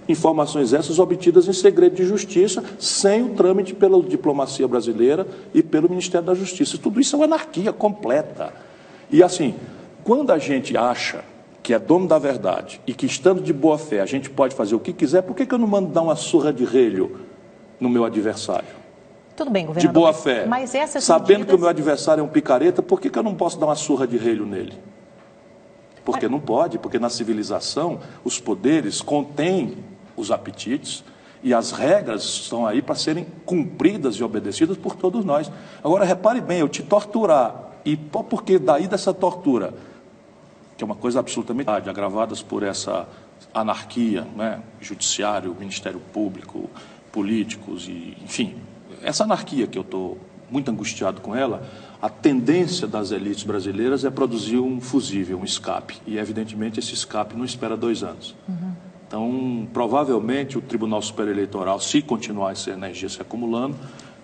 Informações essas obtidas em segredo de justiça, sem o trâmite pela diplomacia brasileira e pelo Ministério da Justiça. Tudo isso é uma anarquia completa. E assim, quando a gente acha que é dono da verdade e que, estando de boa fé, a gente pode fazer o que quiser, por que eu não mando dar uma surra de relho no meu adversário? Tudo bem, governador. De boa fé. Mas essas sabendo medidas... que o meu adversário é um picareta, por que eu não posso dar uma surra de relho nele? Porque não pode, porque na civilização os poderes contêm os apetites e as regras estão aí para serem cumpridas e obedecidas por todos nós. Agora, repare bem, eu te torturar, e porque daí dessa tortura, que é uma coisa absolutamente agravadas por essa anarquia, né? Judiciário, Ministério Público, políticos, e, enfim, essa anarquia que eu estou muito angustiado com ela, a tendência das elites brasileiras é produzir um fusível, um escape, e evidentemente esse escape não espera 2 anos. Então, provavelmente o Tribunal Superior Eleitoral, se continuar essa energia se acumulando,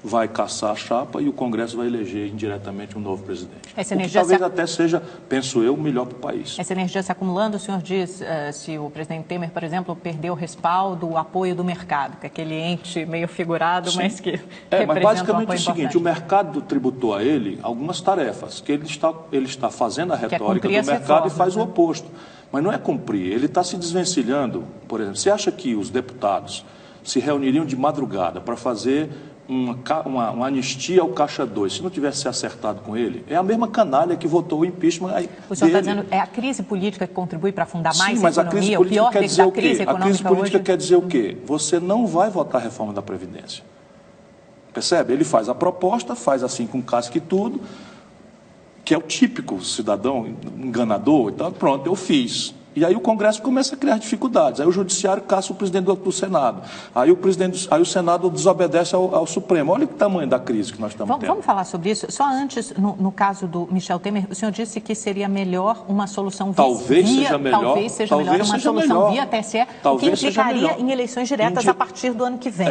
vai caçar a chapa e o Congresso vai eleger indiretamente um novo presidente. Essa energia talvez até seja, penso eu, melhor para o país. Essa energia se acumulando, o senhor diz, se o presidente Temer, por exemplo, perdeu o respaldo, o apoio do mercado, que é aquele ente meio figurado, sim, mas que representa mas basicamente um é o seguinte, o mercado tributou a ele algumas tarefas, que ele está fazendo a retórica do mercado reformas, e faz o oposto. Mas não é cumprir, ele está se desvencilhando. Por exemplo, você acha que os deputados se reuniriam de madrugada para fazer uma anistia ao Caixa 2, se não tivesse se acertado com ele? É a mesma canalha que votou o impeachment aí. O senhor está dizendo, é a crise política que contribui para afundar mais Sim, mas a economia? A crise política quer dizer o quê? A crise política hoje... quer dizer o quê? Você não vai votar a reforma da Previdência. Percebe? Ele faz a proposta, faz assim com casca e tudo, que é o típico cidadão enganador, então pronto, eu fiz. E aí o Congresso começa a criar dificuldades. Aí o Judiciário caça o presidente do Senado. Aí o Senado desobedece ao Supremo. Olha o tamanho da crise que nós estamos tendo. Vamos falar sobre isso. Só antes, no caso do Michel Temer, o senhor disse que seria melhor uma solução talvez seja melhor uma solução via TSE, o que implicaria em eleições diretas a partir do ano que vem.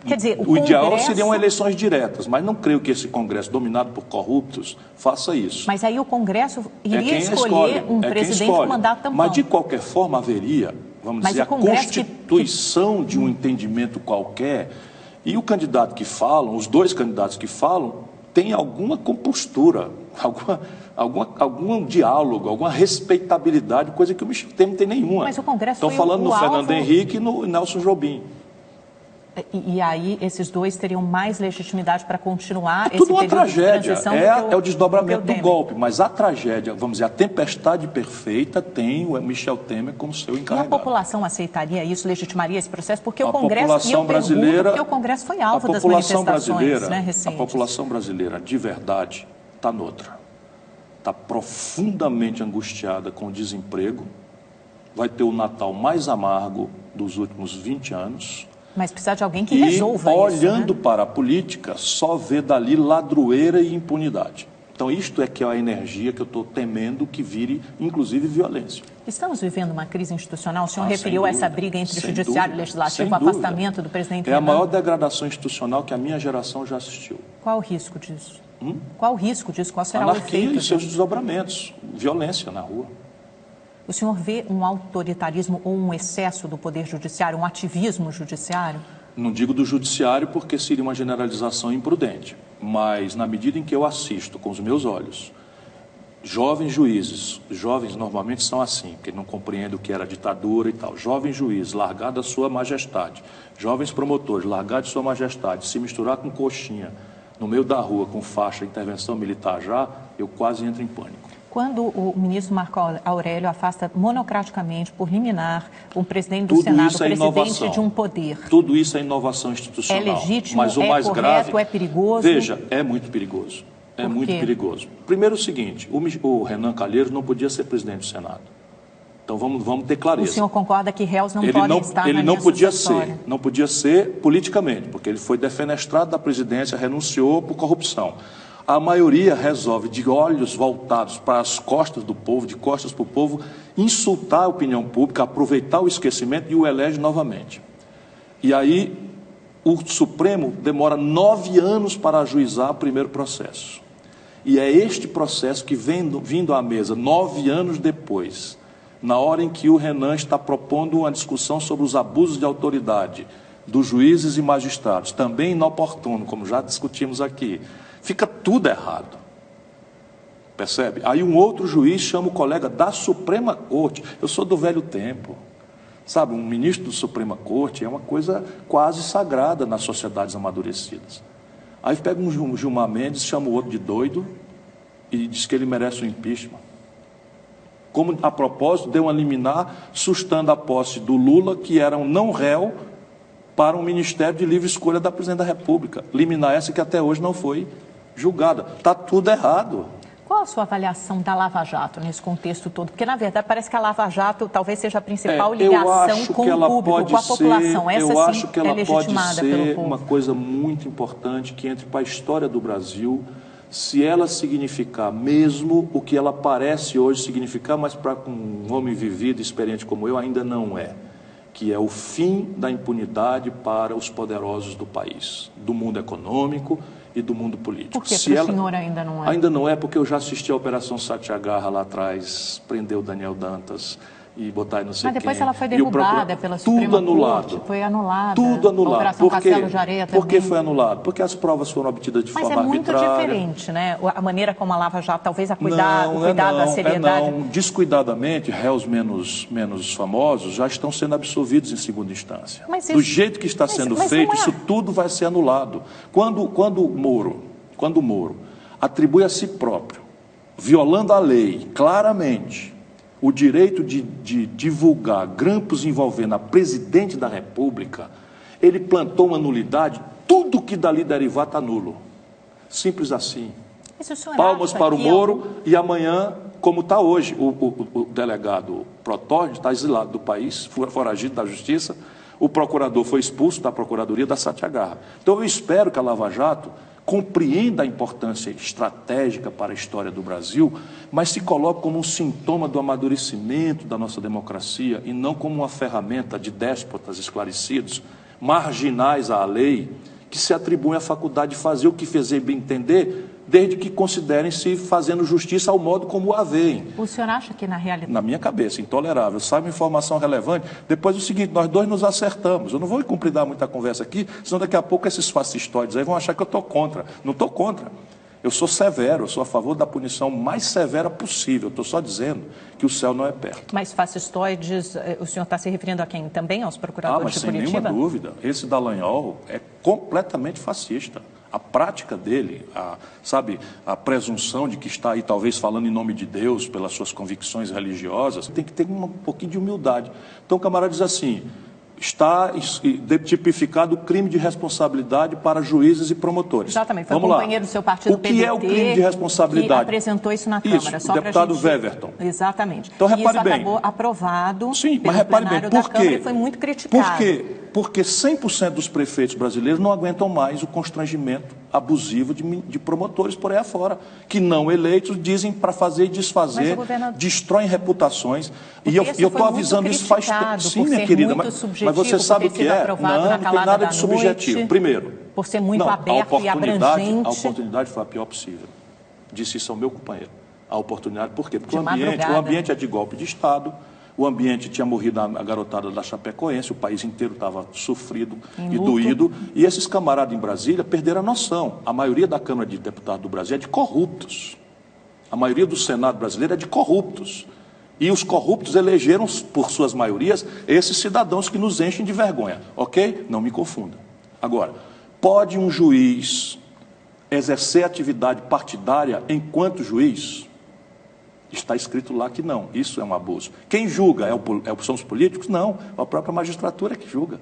Quer dizer, o ideal seriam eleições diretas, mas não creio que esse Congresso, dominado por corruptos, faça isso. Mas aí o Congresso iria escolher um presidente com mandato tampão. Mas, de qualquer forma, haveria, vamos dizer, a constituição de um entendimento qualquer, e o candidato que falam, os dois candidatos que falam, tem alguma compostura, algum diálogo, alguma respeitabilidade, coisa que o Michel Temer não tem nenhuma. Mas o Congresso Estão falando no Fernando Henrique e no Nelson Jobim. E aí esses dois teriam mais legitimidade para continuar esse tudo uma período tragédia. de transição? É o desdobramento do golpe, mas a tragédia, vamos dizer, a tempestade perfeita tem o Michel Temer como seu encarregado. E a população aceitaria isso, legitimaria esse processo? Porque o Congresso, porque o Congresso foi alvo das manifestações, né, recentes. A população brasileira, de verdade, está noutra. Está profundamente angustiada com o desemprego, vai ter o Natal mais amargo dos últimos 20 anos... Mas precisa de alguém que resolva isso, olhando para a política, só vê dali ladroeira e impunidade. Então, isto é que é a energia que eu estou temendo que vire, inclusive, violência. Estamos vivendo uma crise institucional? O senhor referiu a essa briga entre o Judiciário e o Legislativo, o afastamento do presidente Renan. É a maior degradação institucional que a minha geração já assistiu. Qual o risco disso? Qual o risco disso? Qual será o efeito? Anarquia e seus desdobramentos, violência na rua. O senhor vê um autoritarismo ou um excesso do Poder Judiciário, um ativismo judiciário? Não digo do Judiciário porque seria uma generalização imprudente, mas na medida em que eu assisto com os meus olhos, jovens juízes, jovens normalmente são assim, que não compreendem o que era ditadura e tal, jovens juízes, largar da sua majestade, jovens promotores, largar de sua majestade, se misturar com coxinha no meio da rua com faixa intervenção militar já, eu quase entro em pânico. Quando o ministro Marco Aurélio afasta monocraticamente, por liminar, um presidente do Senado, presidente de um poder... Tudo isso é inovação institucional. É legítimo, mas o mais correto, grave, é perigoso? Veja, é muito perigoso. É muito perigoso. Primeiro o seguinte, o Renan Calheiros não podia ser presidente do Senado. Então vamos ter clareza. O senhor concorda que réus não podem estar ele na não linha podia sucessória? Não podia ser politicamente, porque ele foi defenestrado da presidência, renunciou por corrupção. A maioria resolve, de olhos voltados para as costas do povo, de costas para o povo, insultar a opinião pública, aproveitar o esquecimento e o elege novamente. E aí o Supremo demora 9 anos para ajuizar o primeiro processo. E é este processo que vindo à mesa 9 anos depois, na hora em que o Renan está propondo uma discussão sobre os abusos de autoridade dos juízes e magistrados, também inoportuno, como já discutimos aqui, fica tudo errado. Percebe? Aí um outro juiz chama o colega da Suprema Corte. Eu sou do velho tempo. Sabe, um ministro da Suprema Corte é uma coisa quase sagrada nas sociedades amadurecidas. Aí pega um Gilmar Mendes, chama o outro de doido e diz que ele merece um impeachment. Como, a propósito, deu uma liminar sustando a posse do Lula, que era um não réu, para um Ministério de Livre Escolha da Presidente da República. Liminar essa que até hoje não foi julgada. Está tudo errado. Qual a sua avaliação da Lava Jato nesse contexto todo? Porque, na verdade, parece que a Lava Jato talvez seja a principal ligação com o público, com a população. Essa sim é legitimada pelo povo. Eu acho que ela pode ser uma coisa muito importante que entre para a história do Brasil, se ela significar mesmo o que ela parece hoje significar, mas para um homem vivido, experiente como eu, ainda não é. Que é o fim da impunidade para os poderosos do país, do mundo econômico e do mundo político. Por que para o senhor ainda não é? Ainda não é porque eu já assisti a Operação Satyagraha lá atrás, prendeu o Daniel Dantas e botar aí não sei quem. Mas depois ela foi derrubada pela Suprema Tudo anulado. Corte, foi anulada. Tudo anulado. Operação Castelo de Areia também. Por que foi anulado? Porque as provas foram obtidas de forma arbitrária. Mas é muito diferente, né? A maneira como a Lava Jato, talvez o cuidado, a seriedade. Não. Descuidadamente, réus menos famosos já estão sendo absolvidos em segunda instância. Do jeito que está sendo feito, isso tudo vai ser anulado. Quando o Moro atribui a si próprio, violando a lei claramente, o direito de divulgar grampos envolvendo a presidente da República, ele plantou uma nulidade, tudo que dali derivar está nulo. Simples assim. Palmas para o Moro e amanhã, como está hoje, o delegado Protógeno está exilado do país, foragido da justiça, o procurador foi expulso da procuradoria da Satyagraha. Então eu espero que a Lava Jato compreenda a importância estratégica para a história do Brasil, mas se coloque como um sintoma do amadurecimento da nossa democracia e não como uma ferramenta de déspotas esclarecidos, marginais à lei, que se atribuem a faculdade de fazer o que fizer bem entender, desde que considerem-se fazendo justiça ao modo como a veem. O senhor acha que, na realidade... Na minha cabeça, intolerável. Sai uma informação relevante, depois é o seguinte, nós dois nos acertamos. Eu não vou cumprir dar muita conversa aqui, senão daqui a pouco esses fascistóides aí vão achar que eu estou contra. Não estou contra. Eu sou severo, eu sou a favor da punição mais severa possível. Estou só dizendo que o céu não é perto. Mas fascistoides, o senhor está se referindo a quem? Também aos procuradores de Curitiba? Mas sem nenhuma dúvida. Esse Dallagnol é completamente fascista. A prática dele, a presunção de que está aí talvez falando em nome de Deus, pelas suas convicções religiosas, tem que ter um pouquinho de humildade. Então o camarada diz assim, está tipificado o crime de responsabilidade para juízes e promotores. Exatamente, foi um companheiro do seu partido, PDT, o que é o crime de responsabilidade? Que apresentou isso na Câmara. Isso, o deputado Weverton. Exatamente. Então repare isso bem. Acabou aprovado. Sim, mas repare bem, por quê? E foi muito criticado. Por quê? Porque 100% dos prefeitos brasileiros não aguentam mais o constrangimento abusivo de promotores por aí afora, que não eleitos dizem para fazer e desfazer, destroem reputações. E eu estou avisando isso faz tempo. Sim, minha querida, mas você sabe o que é? Não tem nada de subjetivo. Primeiro, por ser muito aberto e abrangente. A oportunidade foi a pior possível. Disse isso ao meu companheiro. A oportunidade, por quê? Porque o ambiente é de golpe de Estado. O ambiente tinha morrido a garotada da Chapecoense, o país inteiro estava sofrido e doído. E esses camaradas em Brasília perderam a noção. A maioria da Câmara de Deputados do Brasil é de corruptos. A maioria do Senado brasileiro é de corruptos. E os corruptos elegeram, por suas maiorias, esses cidadãos que nos enchem de vergonha. Ok? Não me confunda. Agora, pode um juiz exercer atividade partidária enquanto juiz? Está escrito lá que não, isso é um abuso. Quem julga são os políticos? Não, é a própria magistratura que julga.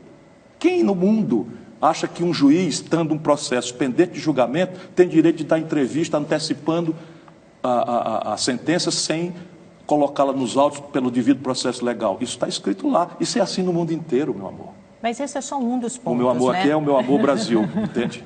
Quem no mundo acha que um juiz, estando um processo pendente de julgamento, tem direito de dar entrevista antecipando a sentença sem colocá-la nos autos pelo devido processo legal? Isso está escrito lá, isso é assim no mundo inteiro, meu amor. Mas esse é só um dos pontos, o meu amor, né? Aqui é o meu amor Brasil, entende?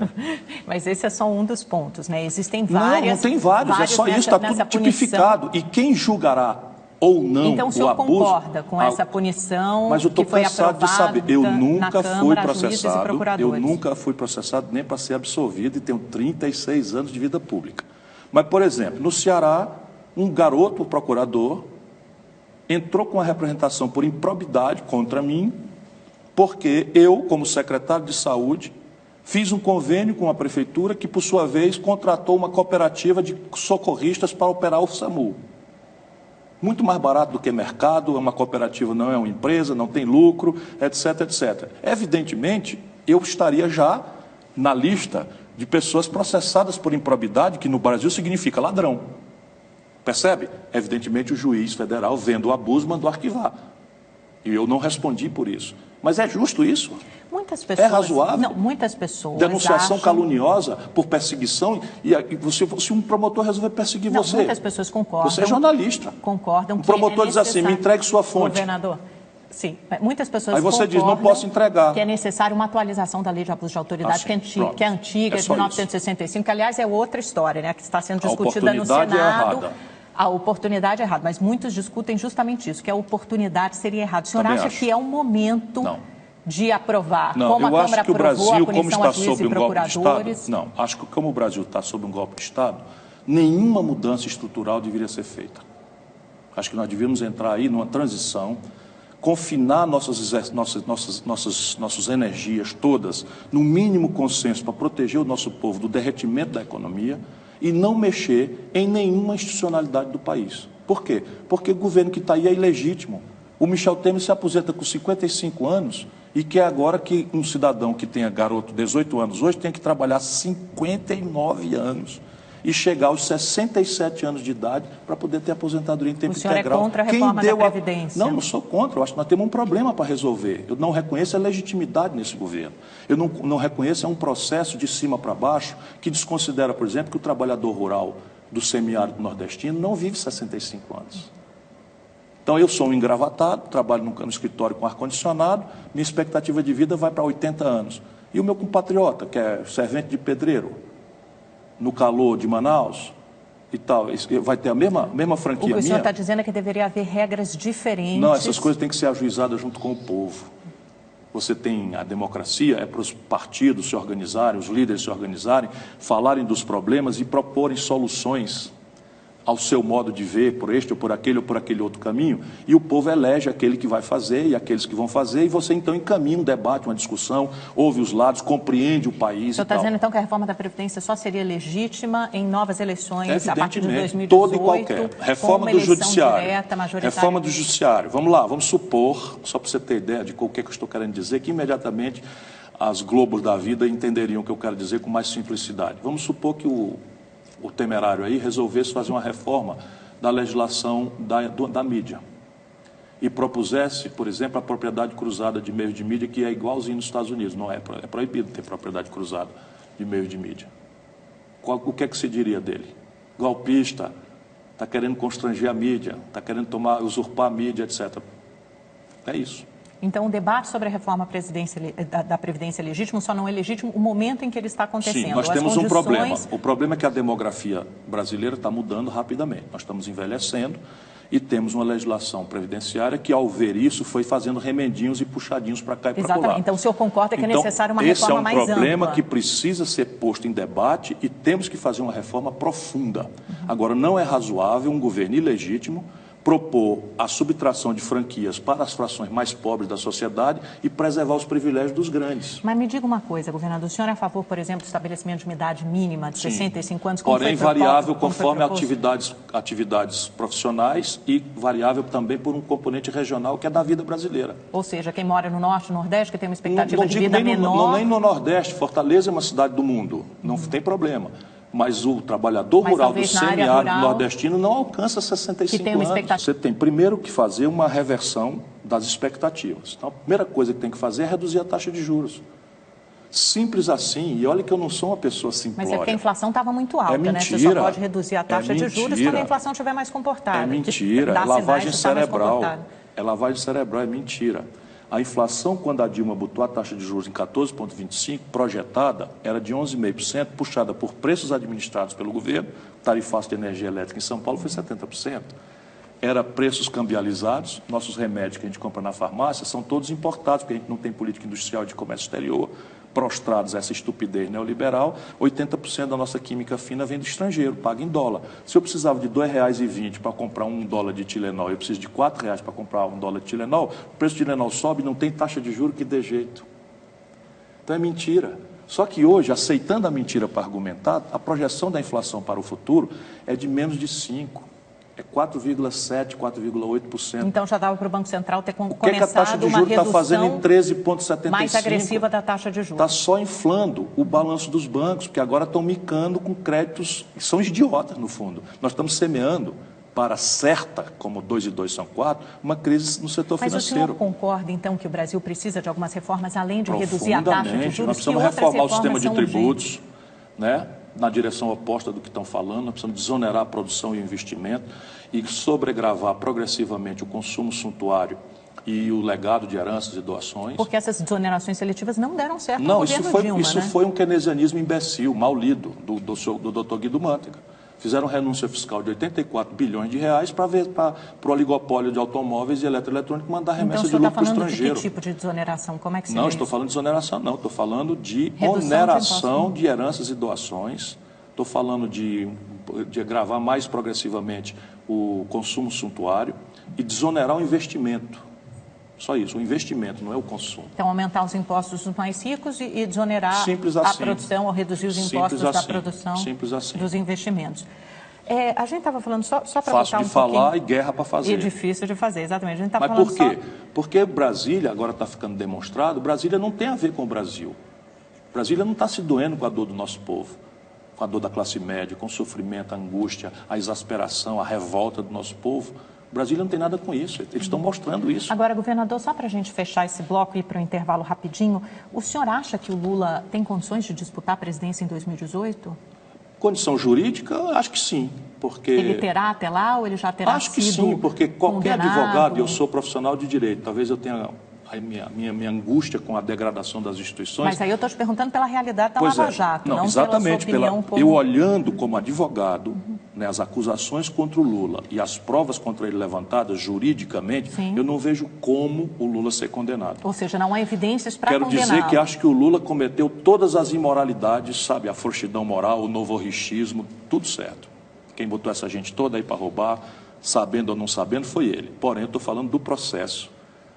Mas esse é só um dos pontos, né? Existem várias... Não tem vários, é só isso, está tudo tipificado. E quem julgará ou não então, o senhor concorda com essa punição? Mas eu estou cansado de saber. Eu nunca fui processado. Eu nunca fui processado nem para ser absolvido e tenho 36 anos de vida pública. Mas, por exemplo, no Ceará, um garoto procurador entrou com a representação por improbidade contra mim, porque eu, como secretário de saúde, fiz um convênio com a prefeitura que, por sua vez, contratou uma cooperativa de socorristas para operar o SAMU. Muito mais barato do que mercado, uma cooperativa não é uma empresa, não tem lucro, etc, etc. Evidentemente, eu estaria já na lista de pessoas processadas por improbidade, que no Brasil significa ladrão. Percebe? Evidentemente, o juiz federal, vendo o abuso, mandou arquivar. E eu não respondi por isso. Mas é justo isso? Muitas pessoas, é razoável? Não, muitas pessoas denunciação acham... caluniosa por perseguição. E se um promotor resolver perseguir você... Muitas pessoas concordam. Você é jornalista. Concordam. O promotor diz assim, me entregue sua fonte. Governador, sim, muitas pessoas aí você diz, não posso entregar. Que é necessário uma atualização da lei de abuso de autoridade, assim, que é antiga, de 1965, que, aliás, é outra história, né, que está sendo discutida no Senado. A oportunidade é errada, mas muitos discutem justamente isso, que a oportunidade seria errada. O senhor acha que é um momento de aprovar, como a Câmara aprovou a punição a juízes e procuradores? Não, acho que como o Brasil está sob um golpe de Estado, nenhuma mudança estrutural deveria ser feita. Acho que nós devíamos entrar aí numa transição, confinar nossas energias todas no mínimo consenso para proteger o nosso povo do derretimento da economia e não mexer em nenhuma institucionalidade do país. Por quê? Porque o governo que está aí é ilegítimo. O Michel Temer se aposenta com 55 anos e quer agora que um cidadão que tenha garoto de 18 anos hoje tenha que trabalhar 59 anos. e chegar aos 67 anos de idade para poder ter aposentadoria em tempo integral. O senhor é contra a reforma da Previdência? Não, não sou contra. Eu acho que nós temos um problema para resolver. Eu não reconheço a legitimidade nesse governo. Eu não reconheço um processo de cima para baixo que desconsidera, por exemplo, que o trabalhador rural do semiárido nordestino não vive 65 anos. Então, eu sou um engravatado, trabalho no escritório com ar-condicionado, minha expectativa de vida vai para 80 anos. E o meu compatriota, que é servente de pedreiro, no calor de Manaus e tal, vai ter a mesma franquia minha? O que o senhor está dizendo é que deveria haver regras diferentes. Não, essas coisas têm que ser ajuizadas junto com o povo. Você tem a democracia, é para os partidos se organizarem, os líderes se organizarem, falarem dos problemas e proporem soluções ao seu modo de ver, por este ou por aquele outro caminho, e o povo elege aquele que vai fazer e aqueles que vão fazer, e você então encaminha um debate, uma discussão, ouve os lados, compreende o país. O senhor está dizendo então que a reforma da Previdência só seria legítima em novas eleições a partir de 2018? Toda e qualquer. Reforma do Judiciário. Direta, reforma do Judiciário. Vamos lá, vamos supor, só para você ter ideia de o que eu estou querendo dizer, que imediatamente as globos da vida entenderiam o que eu quero dizer com mais simplicidade. Vamos supor que o temerário aí resolvesse fazer uma reforma da legislação da mídia e propusesse, por exemplo, a propriedade cruzada de meios de mídia, que é igualzinho nos Estados Unidos. Não é proibido ter propriedade cruzada de meios de mídia. O que é que se diria dele? Golpista, está querendo constranger a mídia, está querendo usurpar a mídia, etc. É isso. Então, o debate sobre a reforma da Previdência é legítimo, só não é legítimo o momento em que ele está acontecendo. Sim, nós temos um problema. O problema é que a demografia brasileira está mudando rapidamente. Nós estamos envelhecendo e temos uma legislação previdenciária que, ao ver isso, foi fazendo remendinhos e puxadinhos para cá e para lá. Exatamente. Então, o senhor concorda que é necessário uma reforma mais ampla? Esse é um problema que precisa ser posto em debate e temos que fazer uma reforma profunda. Agora, não é razoável um governo ilegítimo propor a subtração de franquias para as frações mais pobres da sociedade e preservar os privilégios dos grandes. Mas me diga uma coisa, governador, o senhor é a favor, por exemplo, do estabelecimento de uma idade mínima de 65 anos? Porém, variável conforme atividades profissionais e variável também por um componente regional que é da vida brasileira. Ou seja, quem mora no Norte e Nordeste, que tem uma expectativa de vida menor... Nem no Nordeste, Fortaleza é uma cidade do mundo, não tem problema. Mas o trabalhador rural do semiárido nordestino não alcança 65 anos. Você tem primeiro que fazer uma reversão das expectativas. Então, a primeira coisa que tem que fazer é reduzir a taxa de juros. Simples assim, e olha que eu não sou uma pessoa simplória. Mas é porque a inflação estava muito alta, mentira, né? Você só pode reduzir a taxa de juros quando a inflação estiver mais comportada. É mentira, é lavagem cerebral. É lavagem cerebral, é mentira. A inflação, quando a Dilma botou a taxa de juros em 14,25%, projetada, era de 11,5%, puxada por preços administrados pelo governo, tarifaço de energia elétrica em São Paulo foi 70%. Era preços cambializados, nossos remédios que a gente compra na farmácia são todos importados, porque a gente não tem política industrial de comércio exterior, prostrados a essa estupidez neoliberal, 80% da nossa química fina vem do estrangeiro, paga em dólar. Se eu precisava de R$ 2,20 para comprar $1 de Tilenol, eu preciso de R$ 4,00 para comprar $1 de Tilenol, o preço de Tilenol sobe e não tem taxa de juros que dê jeito. Então é mentira. Só que hoje, aceitando a mentira para argumentar, a projeção da inflação para o futuro é de menos de 5%. É 4,7%, 4,8%. Então já dava para o Banco Central ter começado que a taxa de juros está fazendo em 13,75%? Mais agressiva da taxa de juros. Está só inflando o balanço dos bancos, porque agora estão micando com créditos que são idiotas, no fundo. Nós estamos semeando para certa, como 2 e 2 são 4, uma crise no setor financeiro. Mas o senhor concorda, então, que o Brasil precisa de algumas reformas, além de reduzir a taxa de juros? Nós precisamos reformar o sistema de tributos, né? Na direção oposta do que estão falando, nós precisamos desonerar a produção e o investimento e sobregravar progressivamente o consumo suntuário e o legado de heranças e doações. Porque essas desonerações seletivas não deram certo no governo Dilma, isso foi um keynesianismo imbecil, mal lido, do Dr. Guido Mantega. Fizeram renúncia fiscal de 84 bilhões de reais para o oligopólio de automóveis e eletroeletrônicos mandar remessa de lucro para o estrangeiro. Então, o senhor está falando de que tipo de desoneração? Como é que seria Não, estou falando de desoneração, não. Estou falando de oneração de heranças e doações. Estou falando de agravar mais progressivamente o consumo suntuário e desonerar o investimento. Só isso, o investimento, não é o consumo. Então, aumentar os impostos dos mais ricos e desonerar a produção ou reduzir os impostos da produção dos investimentos. A gente estava falando, só para botar um pouquinho... Fácil de falar e guerra para fazer. E difícil de fazer, exatamente. A gente Mas por quê? Porque Brasília, agora está ficando demonstrado, Brasília não tem a ver com o Brasil. Brasília não está se doendo com a dor do nosso povo. com a dor da classe média, com o sofrimento, a angústia, a exasperação, a revolta do nosso povo. Brasília não tem nada com isso, eles estão mostrando isso. Agora, governador, só para a gente fechar esse bloco e ir para o intervalo rapidinho, o senhor acha que o Lula tem condições de disputar a presidência em 2018? Condição jurídica, acho que sim, porque... Ele terá até lá ou ele já terá sido Acho que sim, porque qualquer condenado? advogado, eu sou profissional de direito, talvez eu tenha a minha angústia com a degradação das instituições. Mas aí eu estou te perguntando pela realidade da Lava Jato, não exatamente, pela sua opinião como... Eu olhando como advogado, né, as acusações contra o Lula e as provas contra ele levantadas juridicamente, sim, eu não vejo como o Lula ser condenado. Ou seja, não há evidências para condená-lo. Quero dizer que acho que o Lula cometeu todas as imoralidades, sabe, a frouxidão moral, o novorrichismo, tudo certo. Quem botou essa gente toda aí para roubar, sabendo ou não sabendo, foi ele. Porém, eu estou falando do processo,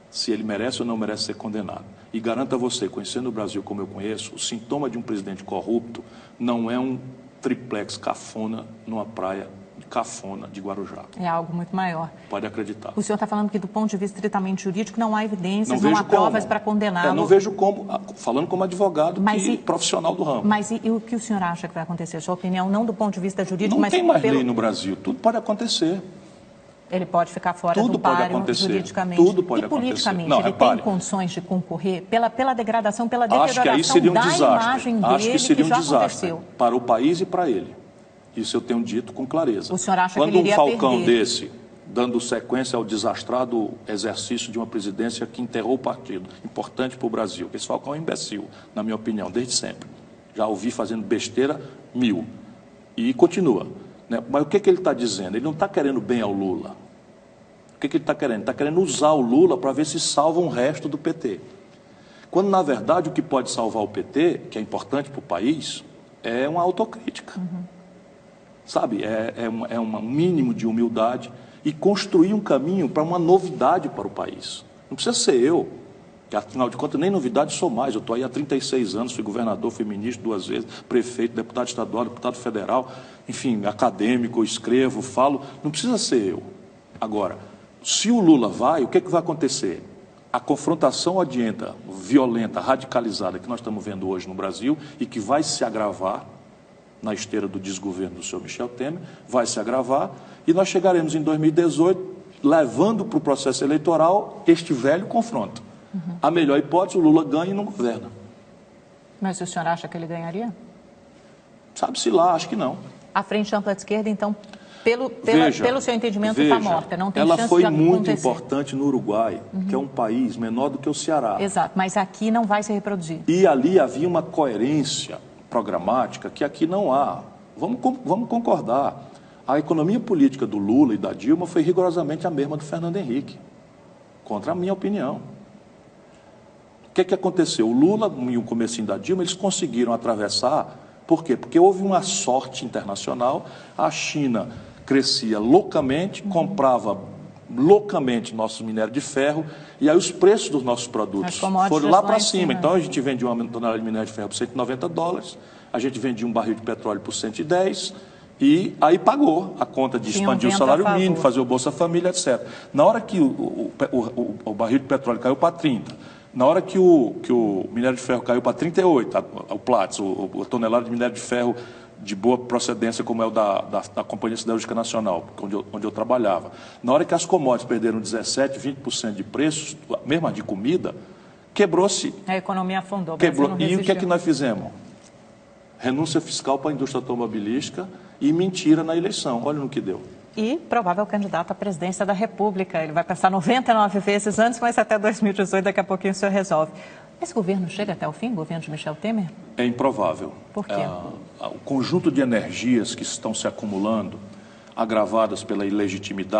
se ele merece ou não merece ser condenado. E garanto a você, conhecendo o Brasil como eu conheço, o sintoma de um presidente corrupto não é um triplex cafona numa praia cafona de Guarujá. É algo muito maior. Pode acreditar. O senhor está falando que do ponto de vista estritamente jurídico não há evidências, não há provas para condená-lo. Não vejo como, falando como advogado profissional do ramo. Mas e o que o senhor acha que vai acontecer? Sua opinião, não do ponto de vista jurídico, mas... Não tem mais lei no Brasil, tudo pode acontecer. Ele pode ficar fora tudo do páreo juridicamente. Tudo pode acontecer. E politicamente, ele tem condições de concorrer pela degradação, pela deterioração da imagem dele, acho que aí seria um desastre. Acho que seria um desastre para o país e para ele. Isso eu tenho dito com clareza. O senhor acha Quando que ele iria Falcão perder? Desse, dando sequência ao desastrado exercício de uma presidência que enterrou o partido, importante para o Brasil. Esse Falcão é um imbecil, na minha opinião, desde sempre. Já ouvi fazendo besteira mil. E continua. Né? Mas o que ele está dizendo? Ele não está querendo bem ao Lula. O que ele está querendo? Está querendo usar o Lula para ver se salva um resto do PT. Quando, na verdade, o que pode salvar o PT, que é importante para o país, é uma autocrítica. Sabe? É um mínimo de humildade e construir um caminho para uma novidade para o país. Não precisa ser eu, que afinal de contas nem novidade sou mais. Eu estou aí há 36 anos, fui governador, fui ministro 2 vezes, prefeito, deputado estadual, deputado federal, enfim, acadêmico, escrevo, falo. Não precisa ser eu. Agora, se o Lula vai, o que vai acontecer? A confrontação odienta, violenta, radicalizada que nós estamos vendo hoje no Brasil e que vai se agravar na esteira do desgoverno do senhor Michel Temer, vai se agravar e nós chegaremos em 2018 levando para o processo eleitoral este velho confronto. A melhor hipótese, o Lula ganha e não governa. Mas o senhor acha que ele ganharia? Sabe-se lá, acho que não. A Frente Ampla de Esquerda, então, pelo seu entendimento, está morta, não tem chance de acontecer. Ela foi muito importante no Uruguai, que é um país menor do que o Ceará. Exato, mas aqui não vai se reproduzir. E ali havia uma coerência programática que aqui não há. Vamos concordar. A economia política do Lula e da Dilma foi rigorosamente a mesma do Fernando Henrique, contra a minha opinião. O que aconteceu? O Lula e o comecinho da Dilma, eles conseguiram atravessar. Por quê? Porque houve uma sorte internacional. A China crescia loucamente, comprava loucamente nossos minérios de ferro, e aí os preços dos nossos produtos foram lá para cima. Então a gente vendia uma tonelada de minério de ferro por $190, a gente vendia um barril de petróleo por 110, e aí pagou a conta de expandir o salário mínimo, fazer o Bolsa Família, etc. Na hora que o barril de petróleo caiu para 30, na hora que o minério de ferro caiu para 38, o Platts, a tonelada de minério de ferro de boa procedência, como é o da Companhia Siderúrgica Nacional, onde eu trabalhava. Na hora que as commodities perderam 17%, 20% de preços, mesmo a de comida, quebrou-se. A economia afundou. E o que é que nós fizemos? Renúncia fiscal para a indústria automobilística e mentira na eleição. Olha no que deu. E provável candidato à presidência da República. Ele vai passar 99 vezes antes, mas até 2018, daqui a pouquinho o senhor resolve. Esse governo chega até o fim, o governo de Michel Temer? É improvável. Por quê? O conjunto de energias que estão se acumulando, agravadas pela ilegitimidade,